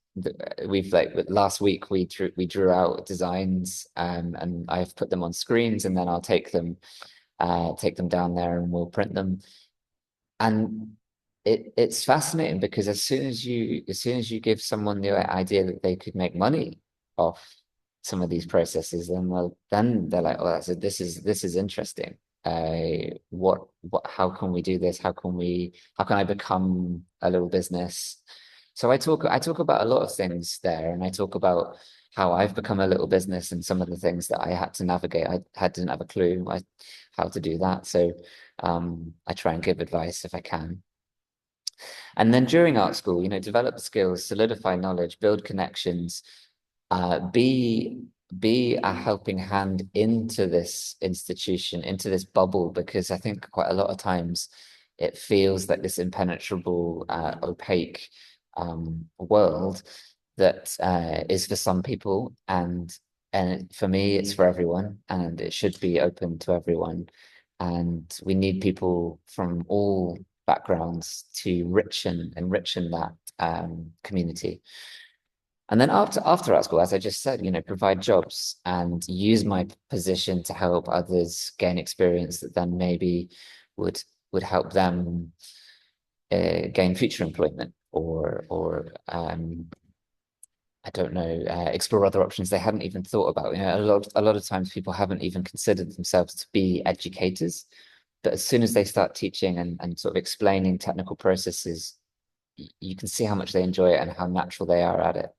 We've like last week we drew out designs, and I've put them on screens, and then I'll take them down there and we'll print them. And it's fascinating because as soon as you give someone the idea that they could make money off some of these processes, then they're like, oh, this is interesting. How can we do this? How can I become a little business? So I talk about a lot of things there, and I talk about how I've become a little business and some of the things that I had to navigate. Didn't have a clue how to do that. So I try and give advice if I can. And then during art school, you know, develop skills, solidify knowledge, build connections, be a helping hand into this institution, into this bubble, because I think quite a lot of times it feels like this impenetrable, opaque world that is for some people, and for me, it's for everyone, and it should be open to everyone. And we need people from all backgrounds to enrichen that community. And then after art school, as I just said, you know, provide jobs and use my position to help others gain experience that then maybe would help them gain future employment, or I don't know, explore other options they hadn't even thought about. You know, a lot of times people haven't even considered themselves to be educators, but as soon as they start teaching and sort of explaining technical processes, you can see how much they enjoy it and how natural they are at it.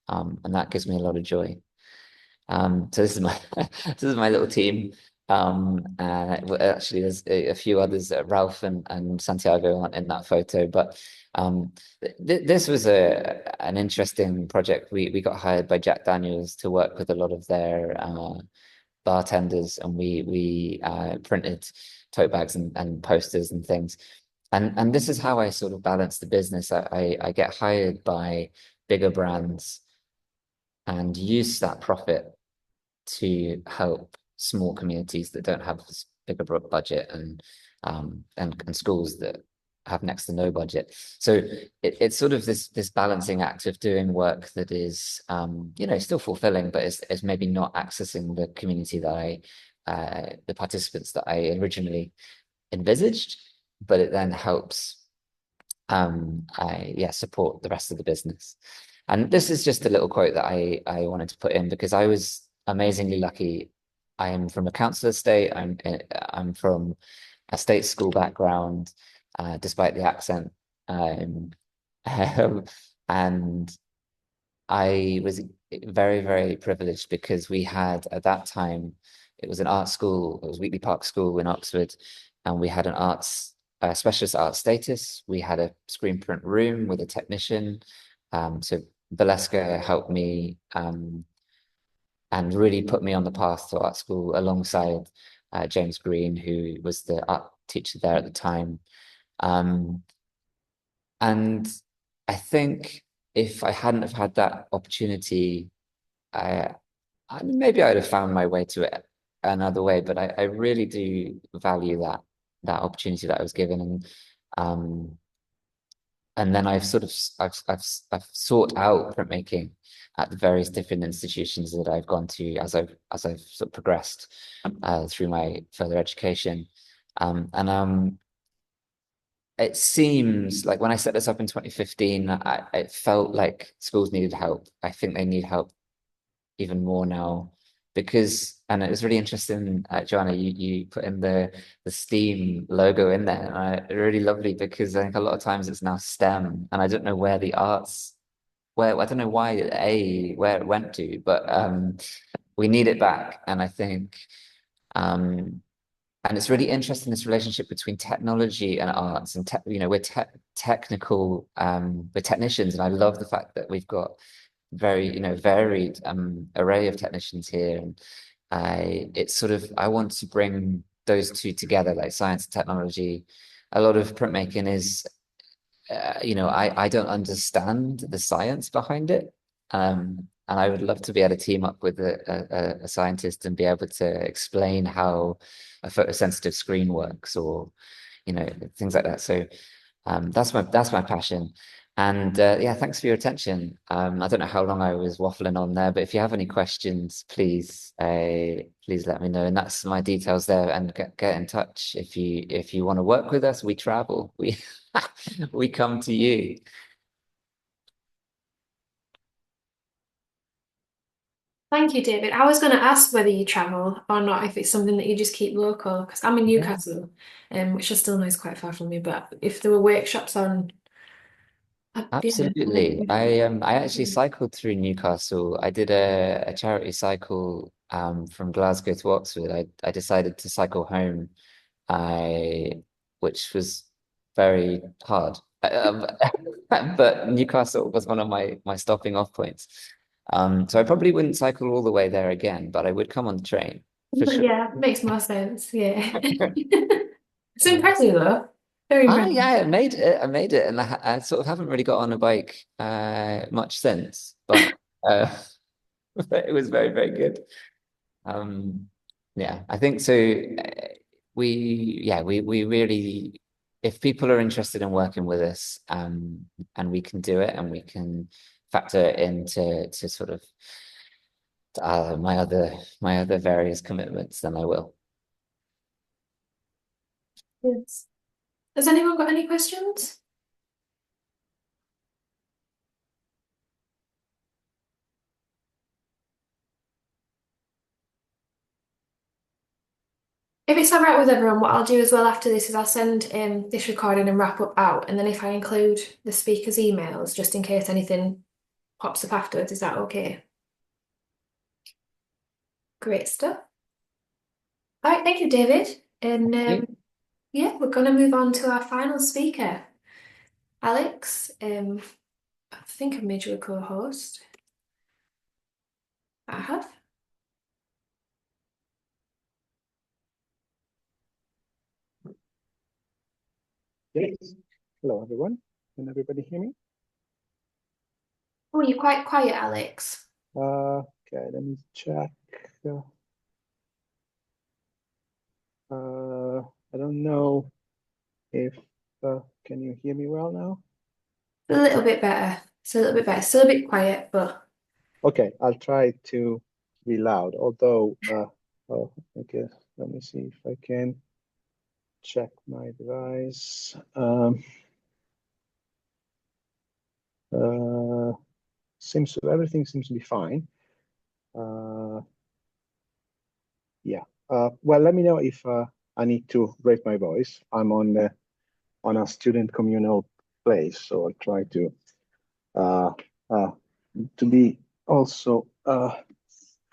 And that gives me a lot of joy. So this is my this is my little team. Well, actually, there's a few others. Ralph and Santiago aren't in that photo, but this was an interesting project. We got hired by Jack Daniels to work with a lot of their bartenders, and we printed tote bags and posters and things. And this is how I sort of balance the business. I get hired by bigger brands and use that profit to help small communities that don't have this bigger budget, and schools that have next to no budget. So it's sort of this balancing act of doing work that is you know, still fulfilling, but is maybe not accessing the community that the participants that I originally envisaged, but it then helps support the rest of the business. And this is just a little quote that I wanted to put in because I was amazingly lucky. I am from a council estate. I'm from a state school background, despite the accent. And I was very, very privileged because we had, at that time, it was an art school, it was Wheatley Park School in Oxford, and we had an specialist art status. We had a screen print room with a technician. So Valeska helped me and really put me on the path to art school alongside James Green, who was the art teacher there at the time. And I think if I hadn't have had that opportunity, maybe I'd have found my way to it another way. But I really do value that opportunity that I was given, and then I've sought out printmaking at the various different institutions that I've gone to as I've sort of progressed through my further education. And it seems like when I set this up in 2015, it felt like schools needed help. I think they need help even more now because, and it was really interesting, Joanna, you put in the STEAM logo in there, and really lovely because I think a lot of times it's now STEM, and I don't know where the arts, where I don't know why where it went to, but we need it back, and I think. And it's really interesting, this relationship between technology and arts, and we're technical, we're technicians, and I love the fact that we've got very varied array of technicians here, and I want to bring those two together, like science and technology. A lot of printmaking is I don't understand the science behind it. And I would love to be able to team up with a scientist and be able to explain how a photosensitive screen works, or things like that. So that's my passion. And yeah, thanks for your attention. I don't know how long I was waffling on there, but if you have any questions, please let me know. And that's my details there. And get in touch if you want to work with us. We travel. We we come to you. Thank you, David. I was going to ask whether you travel or not, if it's something that you just keep local, because I'm in Yeah. Newcastle, which I still know is quite far from me. But if there were workshops on, Absolutely. I actually cycled through Newcastle. I did a charity cycle from Glasgow to Oxford. I decided to cycle home, I which was very hard. But Newcastle was one of my stopping off points. So I probably wouldn't cycle all the way there again, but I would come on the train for but sure. yeah, makes more sense. Yeah, it's impressive though. Very impressive. Yeah, I made it. I made it, and I sort of haven't really got on a bike much since, but it was very, very good. Um, yeah, I think so. We really, if people are interested in working with us, and we can do it, and we can factor it into to sort of my other various commitments, then I will. Yes. Has anyone got any questions? If it's all right with everyone, what I'll do as well after this is I'll send this recording and wrap up out, and then if I include the speaker's emails, just in case anything pops up afterwards, is that okay? Great stuff. All right, thank you, David. And yeah, we're going to move on to our final speaker, Alex. I think I've made you a co-host. I have. Yes. Hello, everyone. Can everybody hear me? Oh, you're quite quiet, Alex. Okay, let me check. I don't know if can you hear me well now? A little bit better. It's a little bit better. Still a bit quiet, but Okay, I'll try to be loud. Although, oh, okay, let me see if I can check my device. Everything seems to be fine. Yeah. Well, let me know if I need to raise my voice. I'm on a student communal place, so I'll try uh, uh, to be also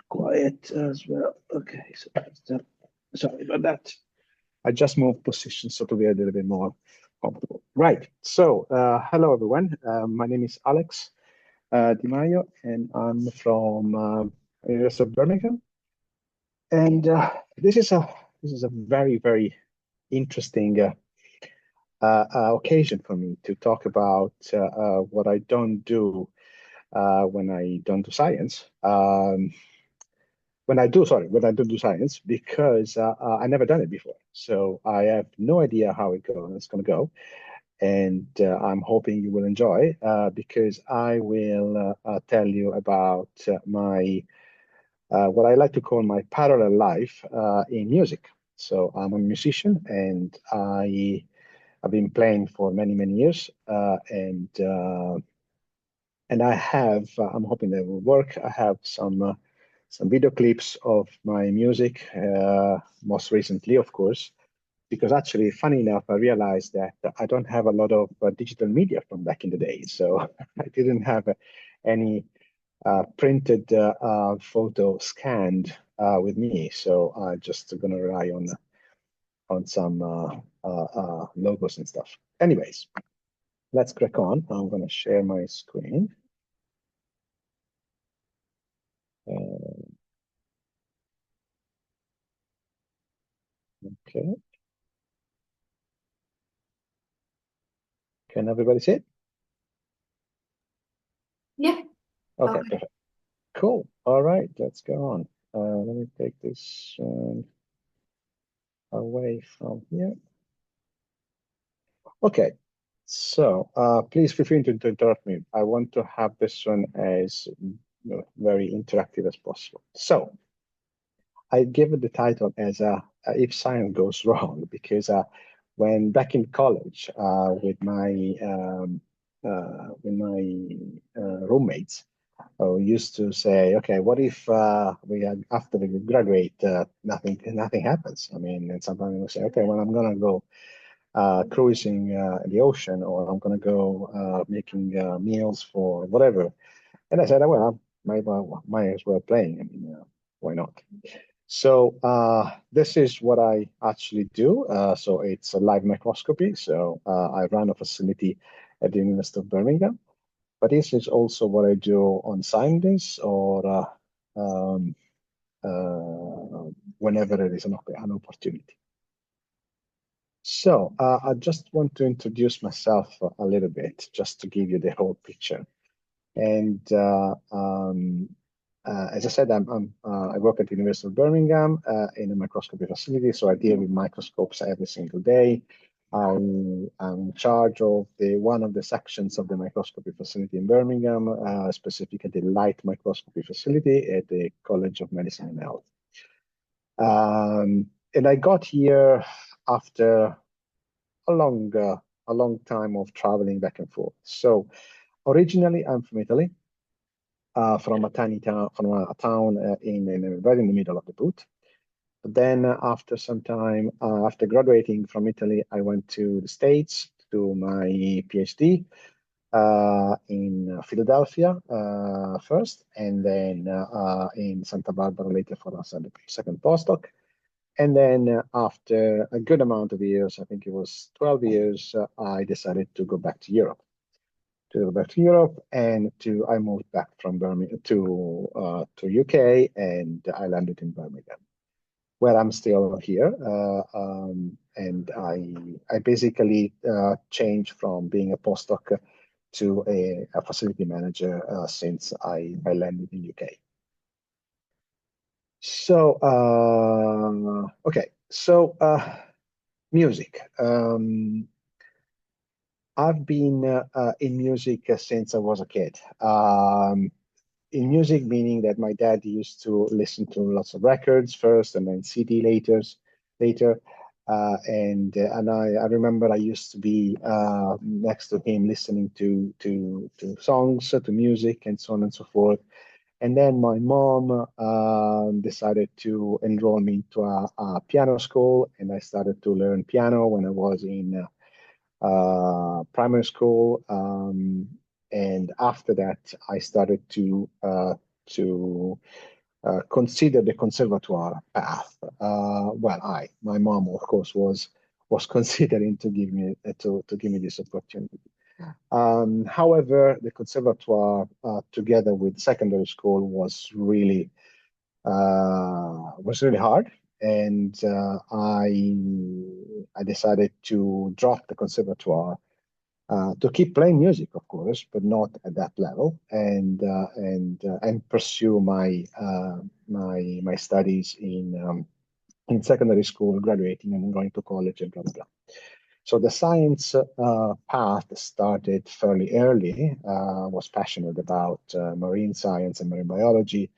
quiet as well. Okay, so sorry about that. I just moved position so to be a little bit more comfortable. Right. So hello everyone. My name is Alex Di Maio, and I'm from University of Birmingham. And this is a very very interesting occasion for me to talk about what I don't do when I don't do science. When I don't do science, because I never done it before. So I have no idea how it's going to go. And I'm hoping you will enjoy because I will tell you about my what I like to call my parallel life in music. So I'm a musician, and I've been playing for many years, and I have. I'm hoping that will work. I have some video clips of my music, most recently, of course, because actually, funny enough, I realized that I don't have a lot of digital media from back in the day. So I didn't have any printed photo scanned with me. So I'm just going to rely on some logos and stuff. Anyways, let's crack on. I'm going to share my screen. Okay. Can everybody see it? Yeah. Okay, Okay. perfect. Cool. All right, let's go on. Let me take this away from here. Okay, so please feel free to interrupt me. I want to have this one as very interactive as possible. So I give it the title as If Science Goes Wrong, because when back in college with my roommates, we used to say, okay, what if after we graduate, nothing happens? I mean, and sometimes we say, okay, well, I'm gonna go cruising in the ocean, or I'm gonna go making meals for whatever. And I said, well, might as well playing. I mean, why not? So this is what I actually do. So it's a live microscopy. So I run a facility at the University of Birmingham. But this is also what I do on Sundays or um, whenever there is an opportunity. So I just want to introduce myself a little bit, just to give you the whole picture. And as I said, I work at the University of Birmingham in a microscopy facility, so I deal with microscopes every single day. I'm in charge of one of the sections of the microscopy facility in Birmingham, specifically the light microscopy facility at the College of Medicine and Health. And I got here after a long time of traveling back and forth. So originally, I'm from Italy, from a tiny town, from a town right in the middle of the boot. But then after some time, after graduating from Italy, I went to the States to do my PhD in Philadelphia first, and then in Santa Barbara later for a second postdoc. And then after a good amount of years, I think it was 12 years, I decided to go back to Europe. And I moved back from Birmingham to UK, and I landed in Birmingham, where I'm still here. And I basically changed from being a postdoc to a facility manager since I landed in UK. So okay, so music. I've been in music since I was a kid. In music, meaning that my dad used to listen to lots of records first, and then CD later. And I remember I used to be next to him, listening to songs, to music, and so on and so forth. And then my mom decided to enroll me into a piano school, and I started to learn piano when I was in primary school. And after that, I started to consider the conservatoire path. My mom, of course, was considering to give me this opportunity. However, the conservatoire, together with secondary school, was really hard, and I decided to drop the conservatoire to keep playing music, of course, but not at that level, and pursue my studies in secondary school, graduating and going to college and blah blah blah. So the science path started fairly early. Was passionate about marine science and marine biology,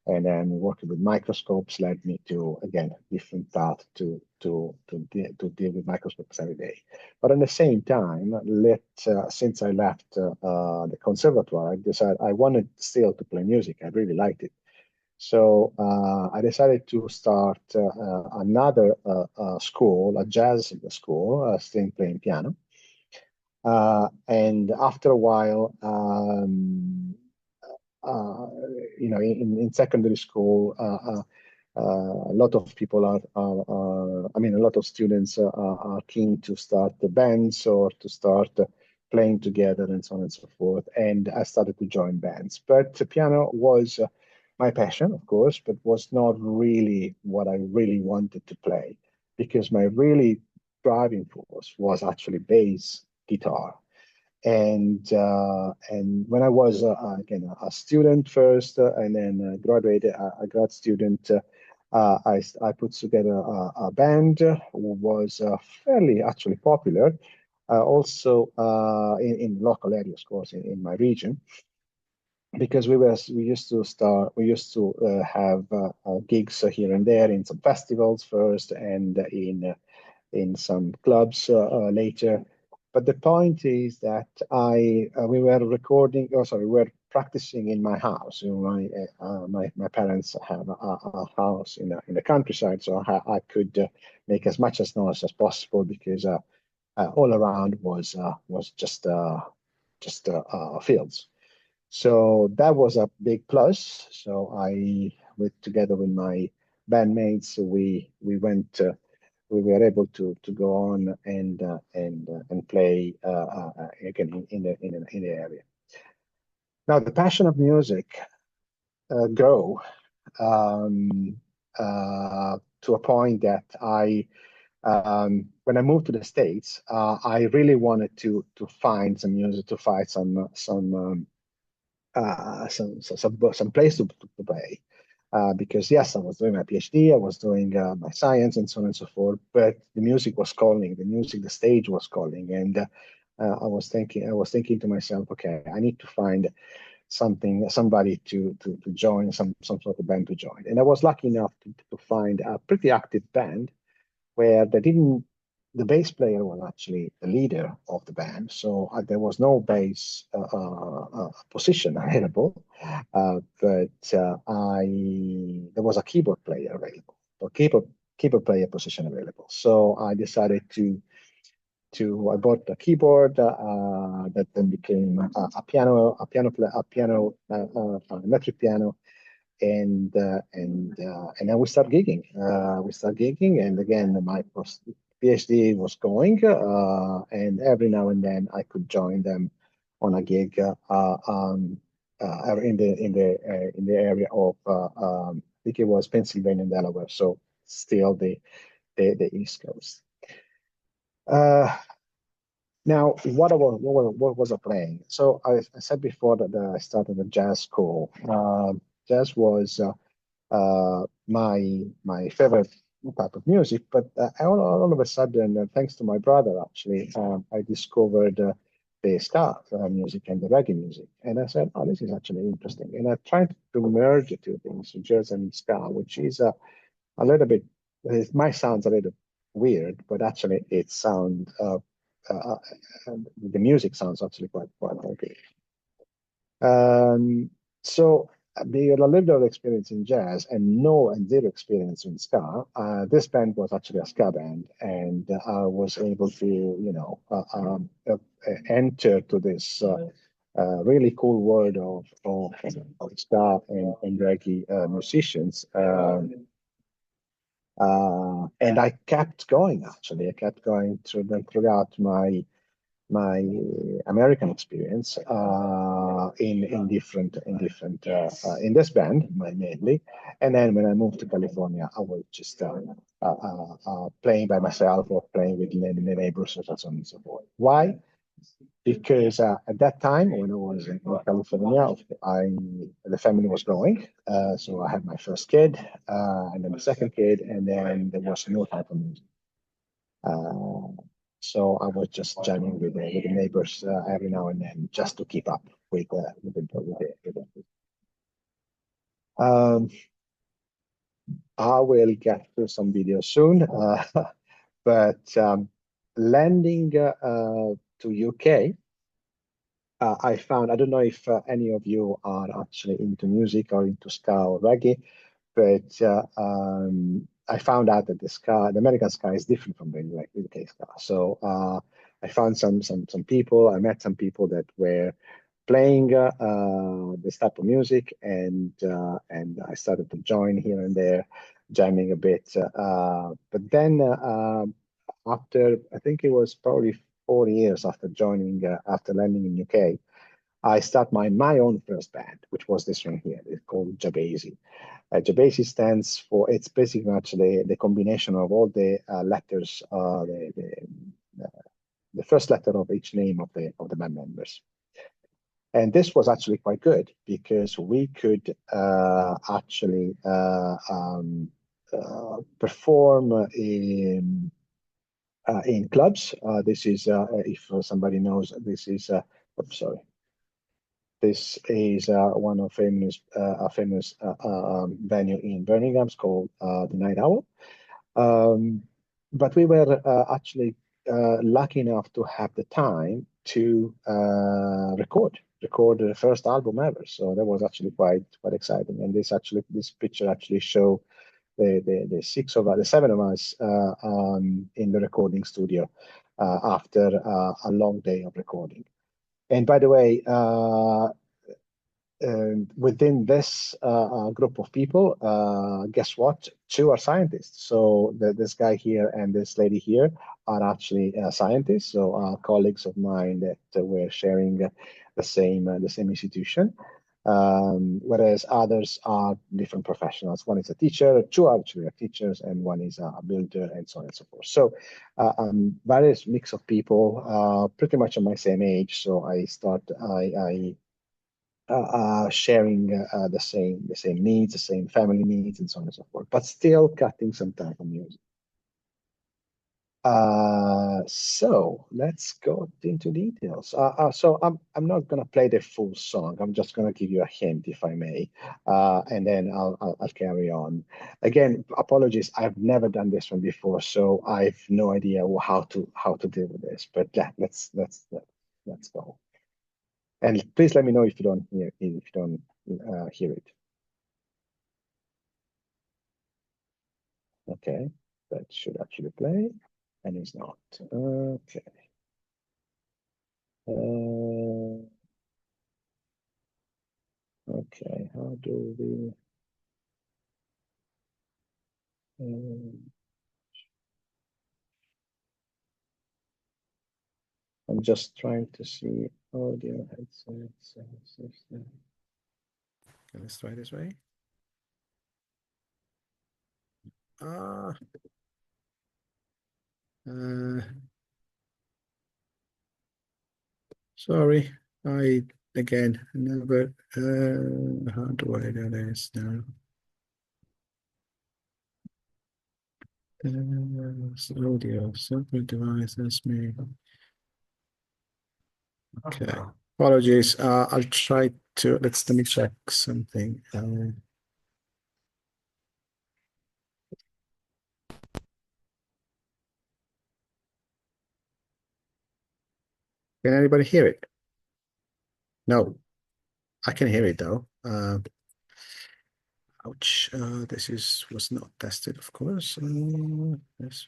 And then working with microscopes led me to, again, a different path to deal with microscopes every day. But at the same time, since I left the conservatoire, I decided I wanted still to play music. I really liked it. So I decided to start another school, a jazz school, still playing piano. And after a while, in secondary school, a lot of people a lot of students are keen to start the bands or to start playing together and so on and so forth. And I started to join bands. But the piano was my passion, of course, but was not really what I really wanted to play, because my really driving force was actually bass guitar. And when I was again a student first, and then graduated a grad student, I put together a band who was fairly actually popular, also in local areas, of course, in my region, because we used to have gigs here and there in some festivals first, and in some clubs later. But the point is that we were recording, we were practicing in my house. My parents have a house in the countryside, so I could make as much as noise as possible, because all around was just fields. So that was a big plus. So together with my bandmates, we were able to go on and play again in the area. Now the passion of music grew to a point that when I moved to the States, I really wanted to find some music, to find some place to play. Because yes, I was doing my PhD, I was doing my science and so on and so forth, but the music was calling, the stage was calling, and I was thinking to myself, okay, I need to find somebody to join, some sort of band to join. And I was lucky enough to find a pretty active band where the bass player was actually the leader of the band, so there was no bass position available, but there was a keyboard player available, or keyboard player position available. So I decided I bought a keyboard that then became electric piano, and then we start gigging. And again, my PhD was going, and every now and then I could join them on a gig in the area of I think it was Pennsylvania and Delaware, so still the East Coast. Now, what was I playing? So I said before that I started a jazz school. Jazz was my favorite type of music, but all of a sudden, thanks to my brother, actually, I discovered the ska music and the reggae music, and I said, "Oh, this is actually interesting." And I tried to merge the two things, jazz and ska, which is a little bit. It might sound a little weird, but actually, uh, the music sounds actually quite okay. So being a little bit of experience in jazz and zero experience in ska, this band was actually a ska band, and I was able to, enter to this really cool world of ska and reggae musicians. And I kept going. Actually, I kept going throughout my American experience in this band mainly, and then when I moved to California, I was just playing by myself or playing with the neighbors or so on and so forth. Why? Because at that time when I was in California, the family was growing, so I had my first kid, and then the second kid, and then there was no time for music. So I was just jamming with the neighbors every now and then, just to keep up with the Um, I will get to some videos soon, but landing to UK, I found, I don't know if any of you are actually into music or into ska or reggae, but I found out that the American ska is different from the UK ska. So I found some people, I met some people that were playing this type of music, and I started to join here and there, jamming a bit. But then after, I think it was probably 4 years after joining, after landing in UK, I start my own first band, which was this one here. It's called Jabezi. Jabezi stands for, it's basically actually the combination of all the letters, the first letter of each name of the band members. And this was actually quite good because we could actually perform in clubs. This is, if somebody knows, this is, sorry. This is one of a famous venue in Birmingham. It's called the Night Owl. But we were actually lucky enough to have the time to record the first album ever. So that was actually quite exciting. And this picture actually show the seven of us in the recording studio after a long day of recording. And by the way, within this group of people, guess what? Two are scientists. So this guy here and this lady here are actually scientists. So colleagues of mine that were sharing the same institution. Whereas others are different professionals. One is a teacher, two actually are teachers, and one is a builder, and so on and so forth. So various mix of people, pretty much on my same age. So I sharing the same needs, the same family needs, and so on and so forth, but still cutting some time for music. So let's go into details. So I'm not gonna play the full song. I'm just gonna give you a hint, if I may, and then I'll carry on. Again, apologies. I've never done this one before, so I've no idea how to deal with this. But yeah, let's go. And please let me know if you don't hear it. Okay, that should actually play, and it's not. Okay. Okay, how do we? I'm just trying to see audio headsets. Okay, let's try this way. Sorry, I again never. How do I do this now? Audio, separate devices, me. Okay, apologies. I'll try to, let me check something. Can anybody hear it? No, I can hear it though. Ouch. This was not tested, of course. That's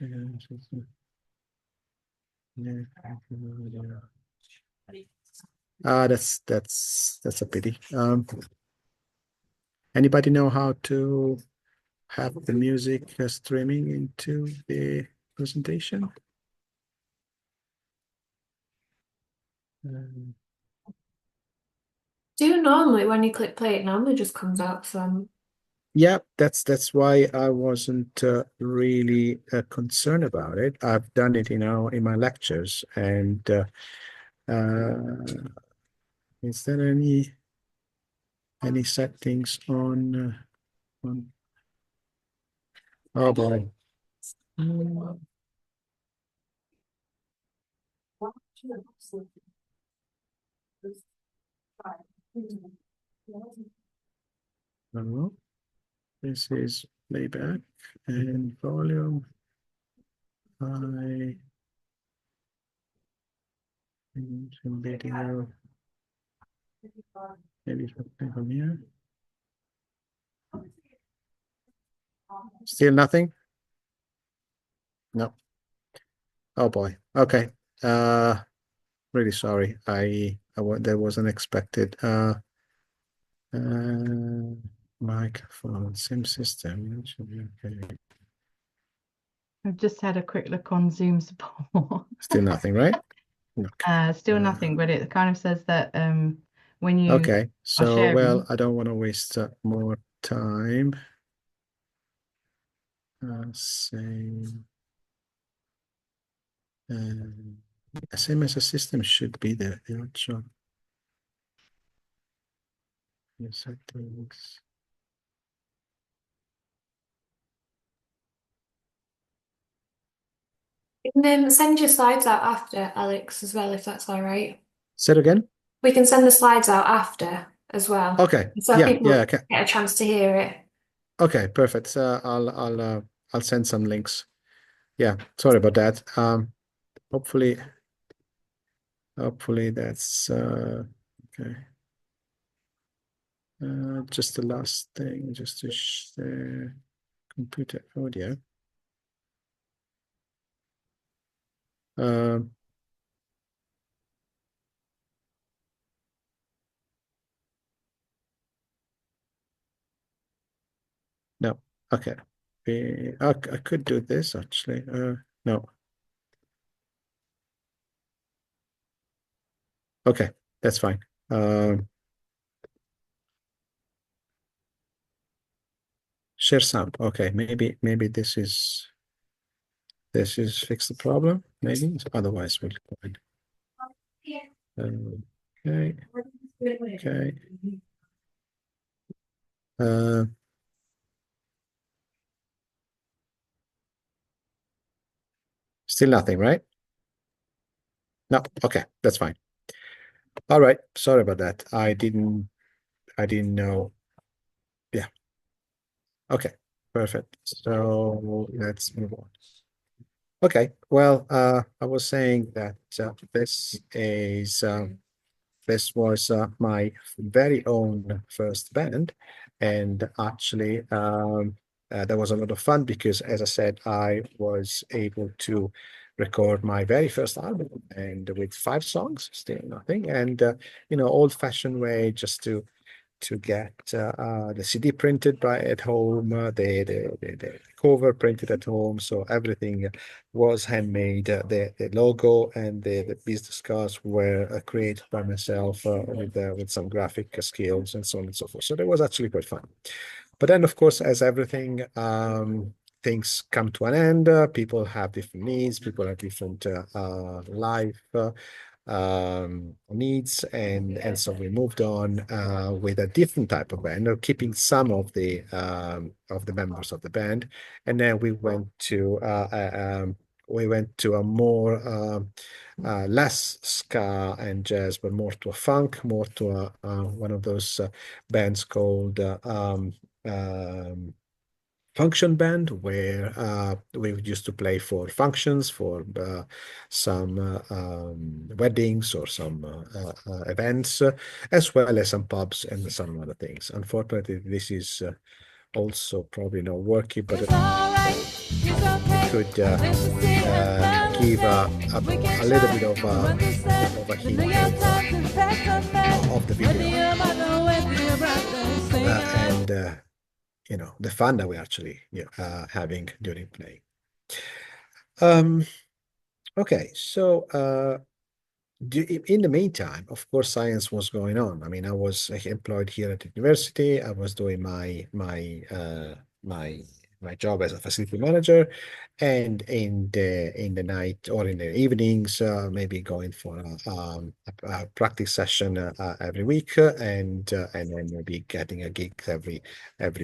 a pity. Anybody know how to have the music streaming into the presentation? Do normally when you click play, it normally just comes out some. Yeah, that's why I wasn't really concerned about it. I've done it, in my lectures, and is there any settings on? Oh boy. I don't know. This is playback and volume. I video. Maybe something from here. Still nothing? No. Oh boy. Okay. Really sorry. That was unexpected. Microphone, same system. Should be okay. I've just had a quick look on Zoom support. Still nothing, right? Okay. Still nothing, but it kind of says that when you Okay. So, sharing. well, I don't want to waste more time. Same. Same as a system should be there. Settings. And then send your slides out after, Alex, as well, if that's all right. Say it again. We can send the slides out after as well. Okay. So Yeah. people Yeah. Okay. get a chance to hear it. Okay. Perfect. I'll send some links. Yeah. Sorry about that. Hopefully that's okay. Just the last thing, just to share computer audio. No. Okay. I could do this actually. No. Okay, that's fine. Share sound. Okay, maybe this is fix the problem. Maybe otherwise we'll go in. Okay. Okay. Still nothing, right? No. Okay, that's fine. All right. Sorry about that. I didn't know. Yeah. Okay. Perfect. So let's move on. Okay. Well, I was saying that this was my very own first band, and actually that was a lot of fun because, as I said, I was able to record my very first album, and with 5 songs, still nothing, and old-fashioned way, just to get the CD printed at home, the cover printed at home, so everything was handmade. The logo and the business cards were created by myself with some graphic skills and so on and so forth. So that was actually quite fun. But then, of course, as everything, things come to an end. People have different needs. People have different life needs, and so we moved on with a different type of band, keeping some of the members of the band, and then we went to a more less ska and jazz, but more to a funk, more to one of those bands called function band, where we used to play for functions, for some weddings or some events, as well as some pubs and some other things. Unfortunately, this is also probably not working, but could give a little bit of a hint of the video and the fun that we're actually having during playing. Okay, so in the meantime, of course, science was going on. I mean, I was employed here at the university. I was doing my job as a facility manager, and in the night or in the evenings, maybe going for a practice session every week, and then maybe getting a gig every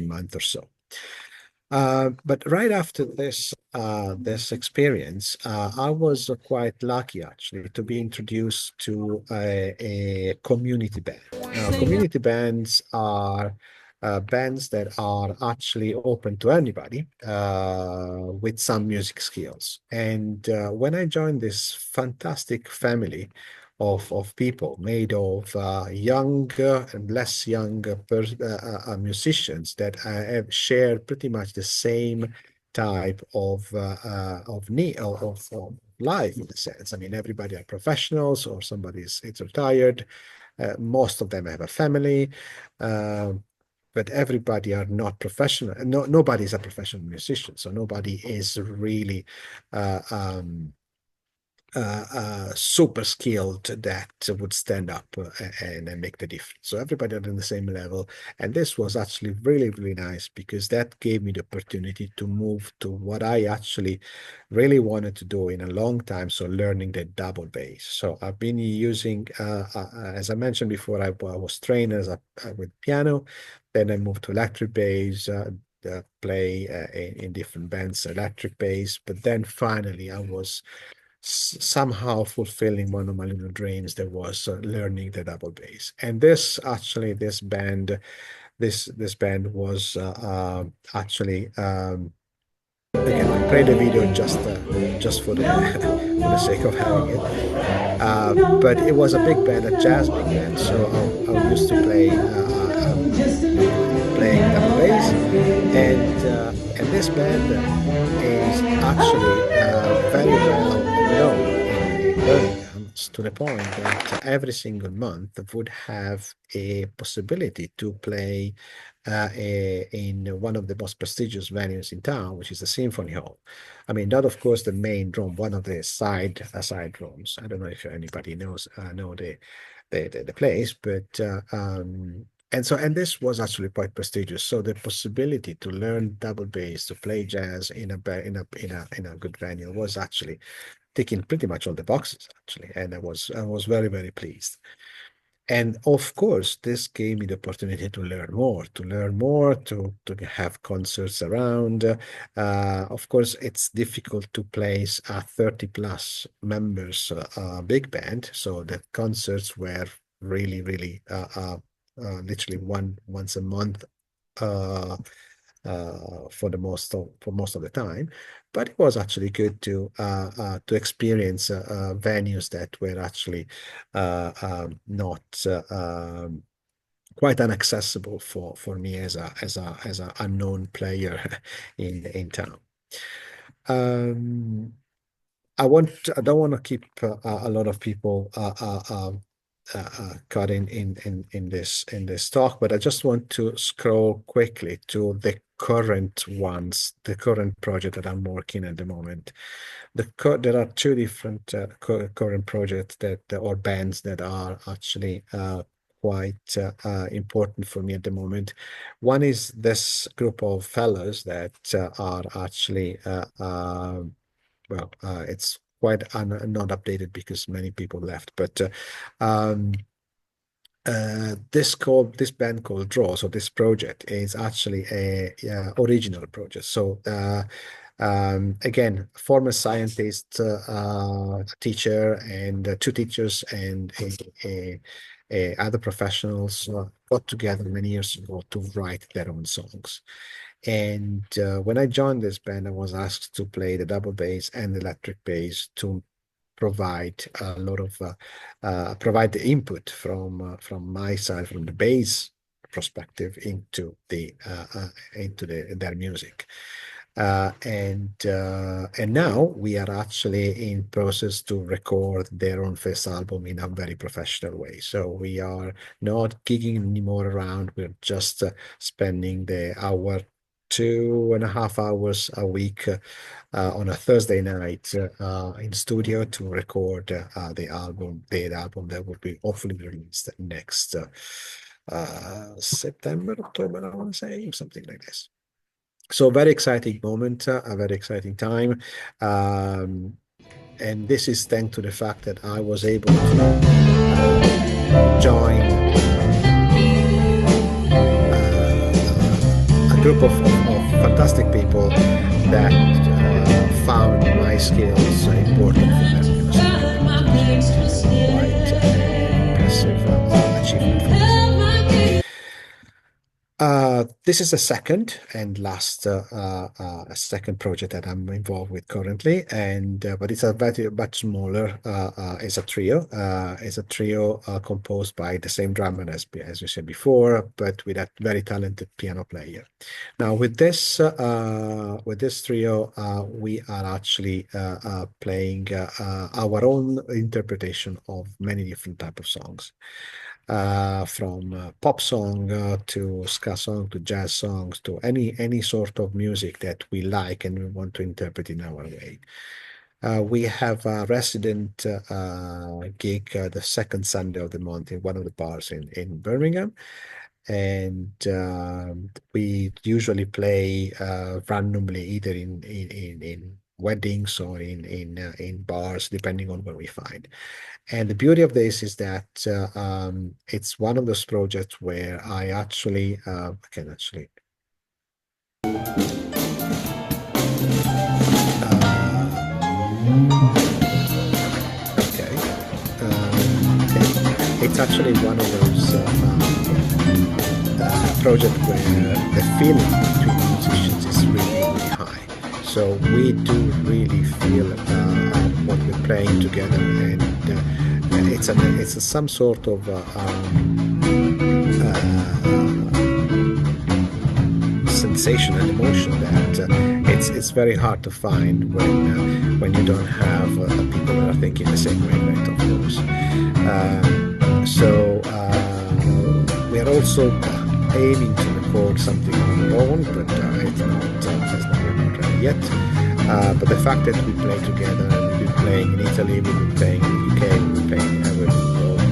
month or so. But right after this experience, I was quite lucky actually to be introduced to a community band. Now, community bands are bands that are actually open to anybody with some music skills. And when I joined this fantastic family of people made of younger and less younger musicians that have shared pretty much the same type of need of life, in a sense. I mean, everybody are professionals, or somebody's it's retired. Most of them have a family, but everybody are not professional. Nobody's a professional musician, so nobody is really super skilled that would stand up and make the difference. So everybody are on the same level. And this was actually really, really nice, because that gave me the opportunity to move to what I actually really wanted to do in a long time. So learning the double bass. So I've been using, as I mentioned before, I was trained with piano. Then I moved to electric bass, play in different bands, electric bass. But then finally I was somehow fulfilling one of my little dreams, that was learning the double bass. And this band was actually again, I played the video just for the for the sake of having it. But it was a big band, a jazz big band. So I used to play playing double bass, and this band is actually very well known in Birmingham, to the point that every single month would have a possibility to play in one of the most prestigious venues in town, which is the Symphony Hall. I mean, not of course the main room, one of the side rooms. I don't know if anybody knows know the place, but and this was actually quite prestigious. So the possibility to learn double bass, to play jazz in a good venue, was actually ticking pretty much all the boxes, actually, and I was very, very pleased. And of course, this gave me the opportunity to learn more, to have concerts around. Of course, it's difficult to place a 30 plus members big band, so the concerts were really, really literally once a month for most of the time. But it was actually good to experience venues that were actually not quite inaccessible for me as a unknown player in town. I don't want to keep a lot of people caught in this talk, but I just want to scroll quickly to the current project that I'm working at the moment. There are two different current projects or bands that are actually quite important for me at the moment. One is this group of fellows that are actually it's quite not updated because many people left, but this band called Draw, so this project is actually a original project. So again, former scientist, teacher, and two teachers and other professionals got together many years ago to write their own songs. And when I joined this band, I was asked to play the double bass and the electric bass to provide a lot of provide the input from my side, from the bass perspective into their music. And now we are actually in process to record their own first album in a very professional way. So we are not gigging anymore around. We're just spending our 2.5 hours a week on a Thursday night in studio to record the album that will be hopefully released next September, October, I want to say, something like this. So very exciting moment, a very exciting time. And this is thanks to the fact that I was able to join a group of fantastic people that found my skills important for them. It's quite an impressive achievement for me. This is a second and last a second project that I'm involved with currently, and but it's a very much smaller. It's a trio. It's a trio composed by the same drummer as we said before, but with a very talented piano player. Now with this trio, we are actually playing our own interpretation of many different type of songs. From pop song to ska song to jazz songs to any sort of music that we like and we want to interpret in our way. We have a resident gig the second Sunday of the month in one of the bars in Birmingham, and we usually play randomly either in weddings or in bars, depending on where we find. And the beauty of this is that it's one of those projects where I actually can actually okay. It's actually one of those projects where the feeling between musicians is really, really high. So we do really feel what we're playing together, and it's some sort of sensation and emotion that it's very hard to find when you don't have people that are thinking the same wavelength, of course. So we are also aiming to record something on our own, but it's not ready yet. But the fact that we play together, and we've been playing in Italy, we've been playing in the UK, we've been playing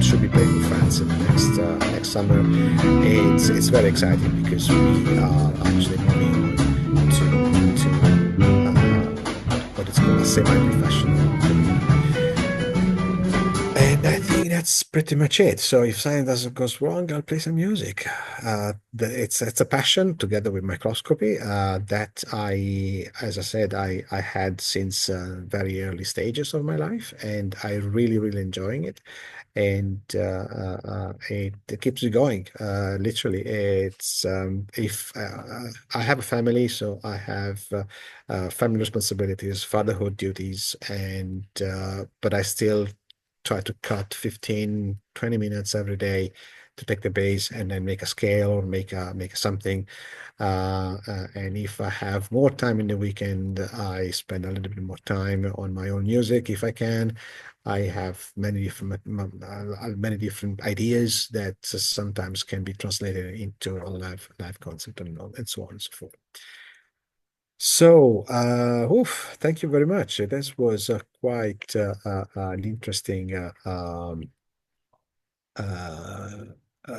should be playing in France in the next summer. It's very exciting because we are actually moving to what is called a semi-professional career. And I think that's pretty much it. So if something doesn't go wrong, I'll play some music. It's a passion together with microscopy that as I said, I had since very early stages of my life, and I really, really enjoying it. And it keeps me going. Literally, it's if I have a family, so I have family responsibilities, fatherhood duties, and but I still try to cut 15, 20 minutes every day to take the bass and then make a scale or make something. And if I have more time in the weekend, I spend a little bit more time on my own music if I can. I have many different ideas that sometimes can be translated into a live concert and so on and so forth. So, thank you very much. This was quite an interesting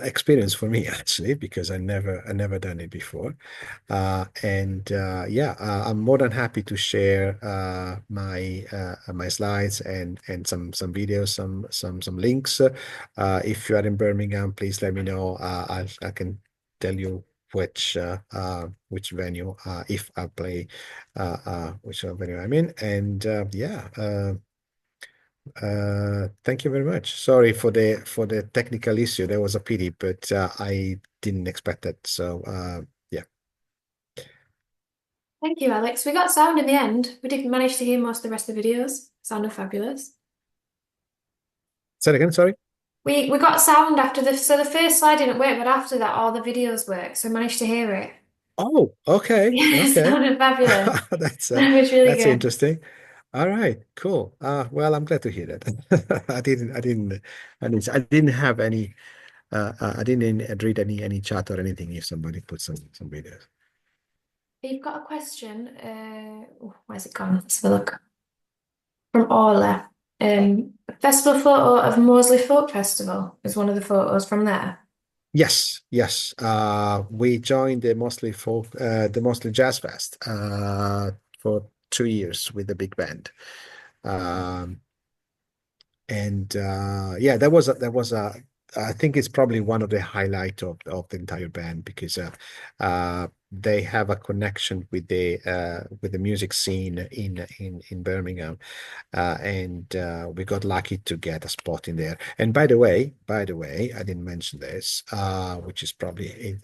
experience for me, actually, because I never done it before. I'm more than happy to share my slides and some videos, some links. If you are in Birmingham, please let me know. I can tell you which venue if I play which venue I'm in, and thank you very much. Sorry for the technical issue. There was a pity, but I didn't expect that. So yeah. Thank you, Alex. We got sound in the end. We didn't manage to hear most of the rest of the videos. Sounded fabulous. Say it again, sorry. We got sound after the first slide didn't work, but after that all the videos worked, so we managed to hear it. Oh, okay. It Okay. sounded fabulous. That's That was really that's good. interesting. All right, cool. Well, I'm glad to hear that. I didn't have any I didn't read any chat or anything if somebody put some videos. You've got a question. Where's it gone? Let's have a look. From Orla. Festival photo of Moseley Folk Festival is one of the photos from there. Yes. We joined the Mostly Jazz Fest for 2 years with the big band. That was I think it's probably one of the highlight of the entire band because they have a connection with the music scene in Birmingham, and we got lucky to get a spot in there. And by the way, I didn't mention this, which is probably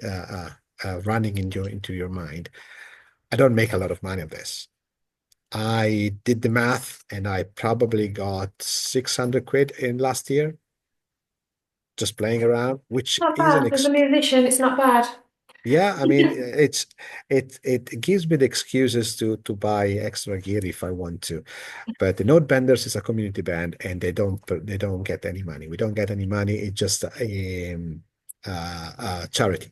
running into your mind. I don't make a lot of money on this. I did the math and I probably got 600 quid in last year just playing around, which Not is an bad. As a musician, it's not bad. yeah, I mean it gives me the excuses to buy extra gear if I want to. But the Note Benders is a community band and they don't get any money. We don't get any money. It's just a charity.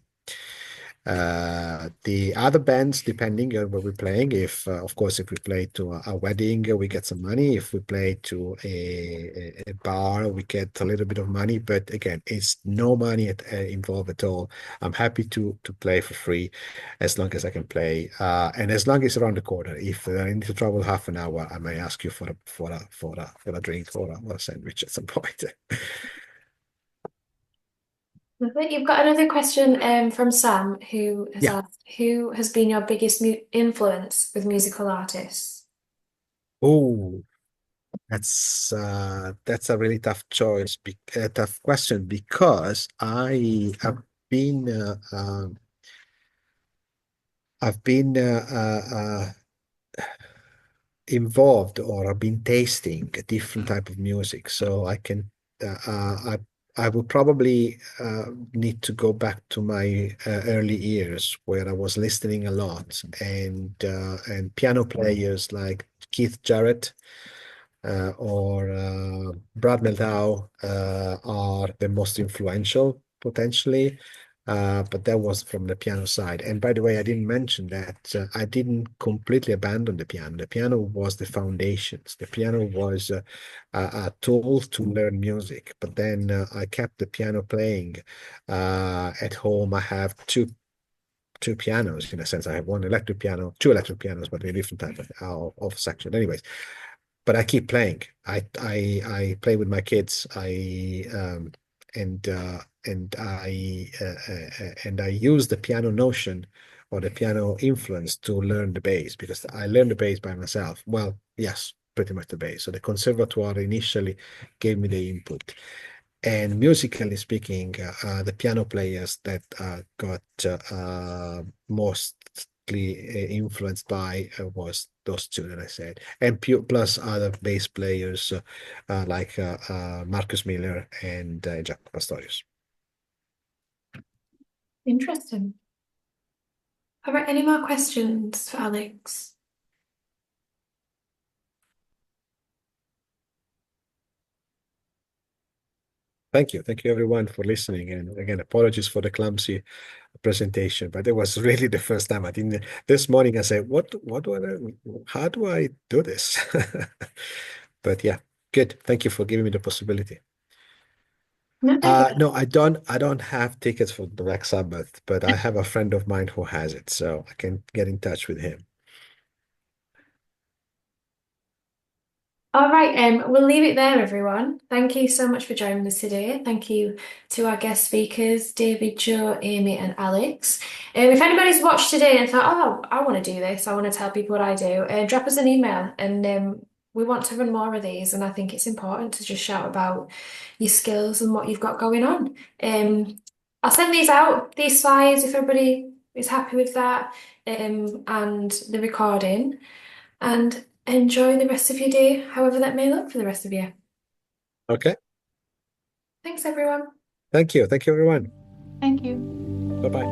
The other bands, depending on where we're playing, if of course if we play to a wedding, we get some money. If we play to a bar, we get a little bit of money. But again, it's no money involved at all. I'm happy to play for free as long as I can play, and as long as it's around the corner. If I need to travel half an hour, I may ask you for a drink or a sandwich at some point. I think you've got another question from Sam, who has Yeah. asked, who has been your biggest influence with musical artists? Oh, that's a really tough choice, tough question because been uh, um, I've been involved or I've been tasting a different type of music, so I can I would probably need to go back to my early years where I was listening a lot and piano players like Keith Jarrett or Brad Meldau are the most influential potentially. But that was from the piano side. And by the way, I didn't mention that I didn't completely abandon the piano. The piano was the foundations. The piano was a tool to learn music. But then I kept the piano playing. At home, I have two pianos in a sense. I have one electric piano, two electric pianos, but a different type of section. Anyways, but I keep playing. I play with my kids. And I use the piano notion or the piano influence to learn the bass because I learned the bass by myself. Well, yes, pretty much the bass. So the conservatoire initially gave me the input. And musically speaking, the piano players that got mostly influenced by was those two that I said, and plus other bass players like Marcus Miller and Jack Pastorius. Interesting. All right, any more questions for Alex? Thank you. Thank you everyone for listening. And again, apologies for the clumsy presentation, but it was really the first time. I didn't this morning I said, how do I do this? But yeah, good. Thank you for giving me the possibility. No, thank you. No, I don't have tickets for the Black Sabbath, but I have a friend of mine who has it, so I can get in touch with him. All right, we'll leave it there, everyone. Thank you so much for joining us today. Thank you to our guest speakers, David, Joe, Amy, and Alex. If anybody's watched today and thought, oh, I want to do this, I want to tell people what I do, drop us an email and we want to run more of these. And I think it's important to just shout about your skills and what you've got going on. I'll send these out, these slides, if everybody is happy with that, and the recording. And enjoy the rest of your day, however that may look for the rest of you. Okay. Thanks, everyone. Thank you. Thank you, everyone. Thank you. Bye-bye.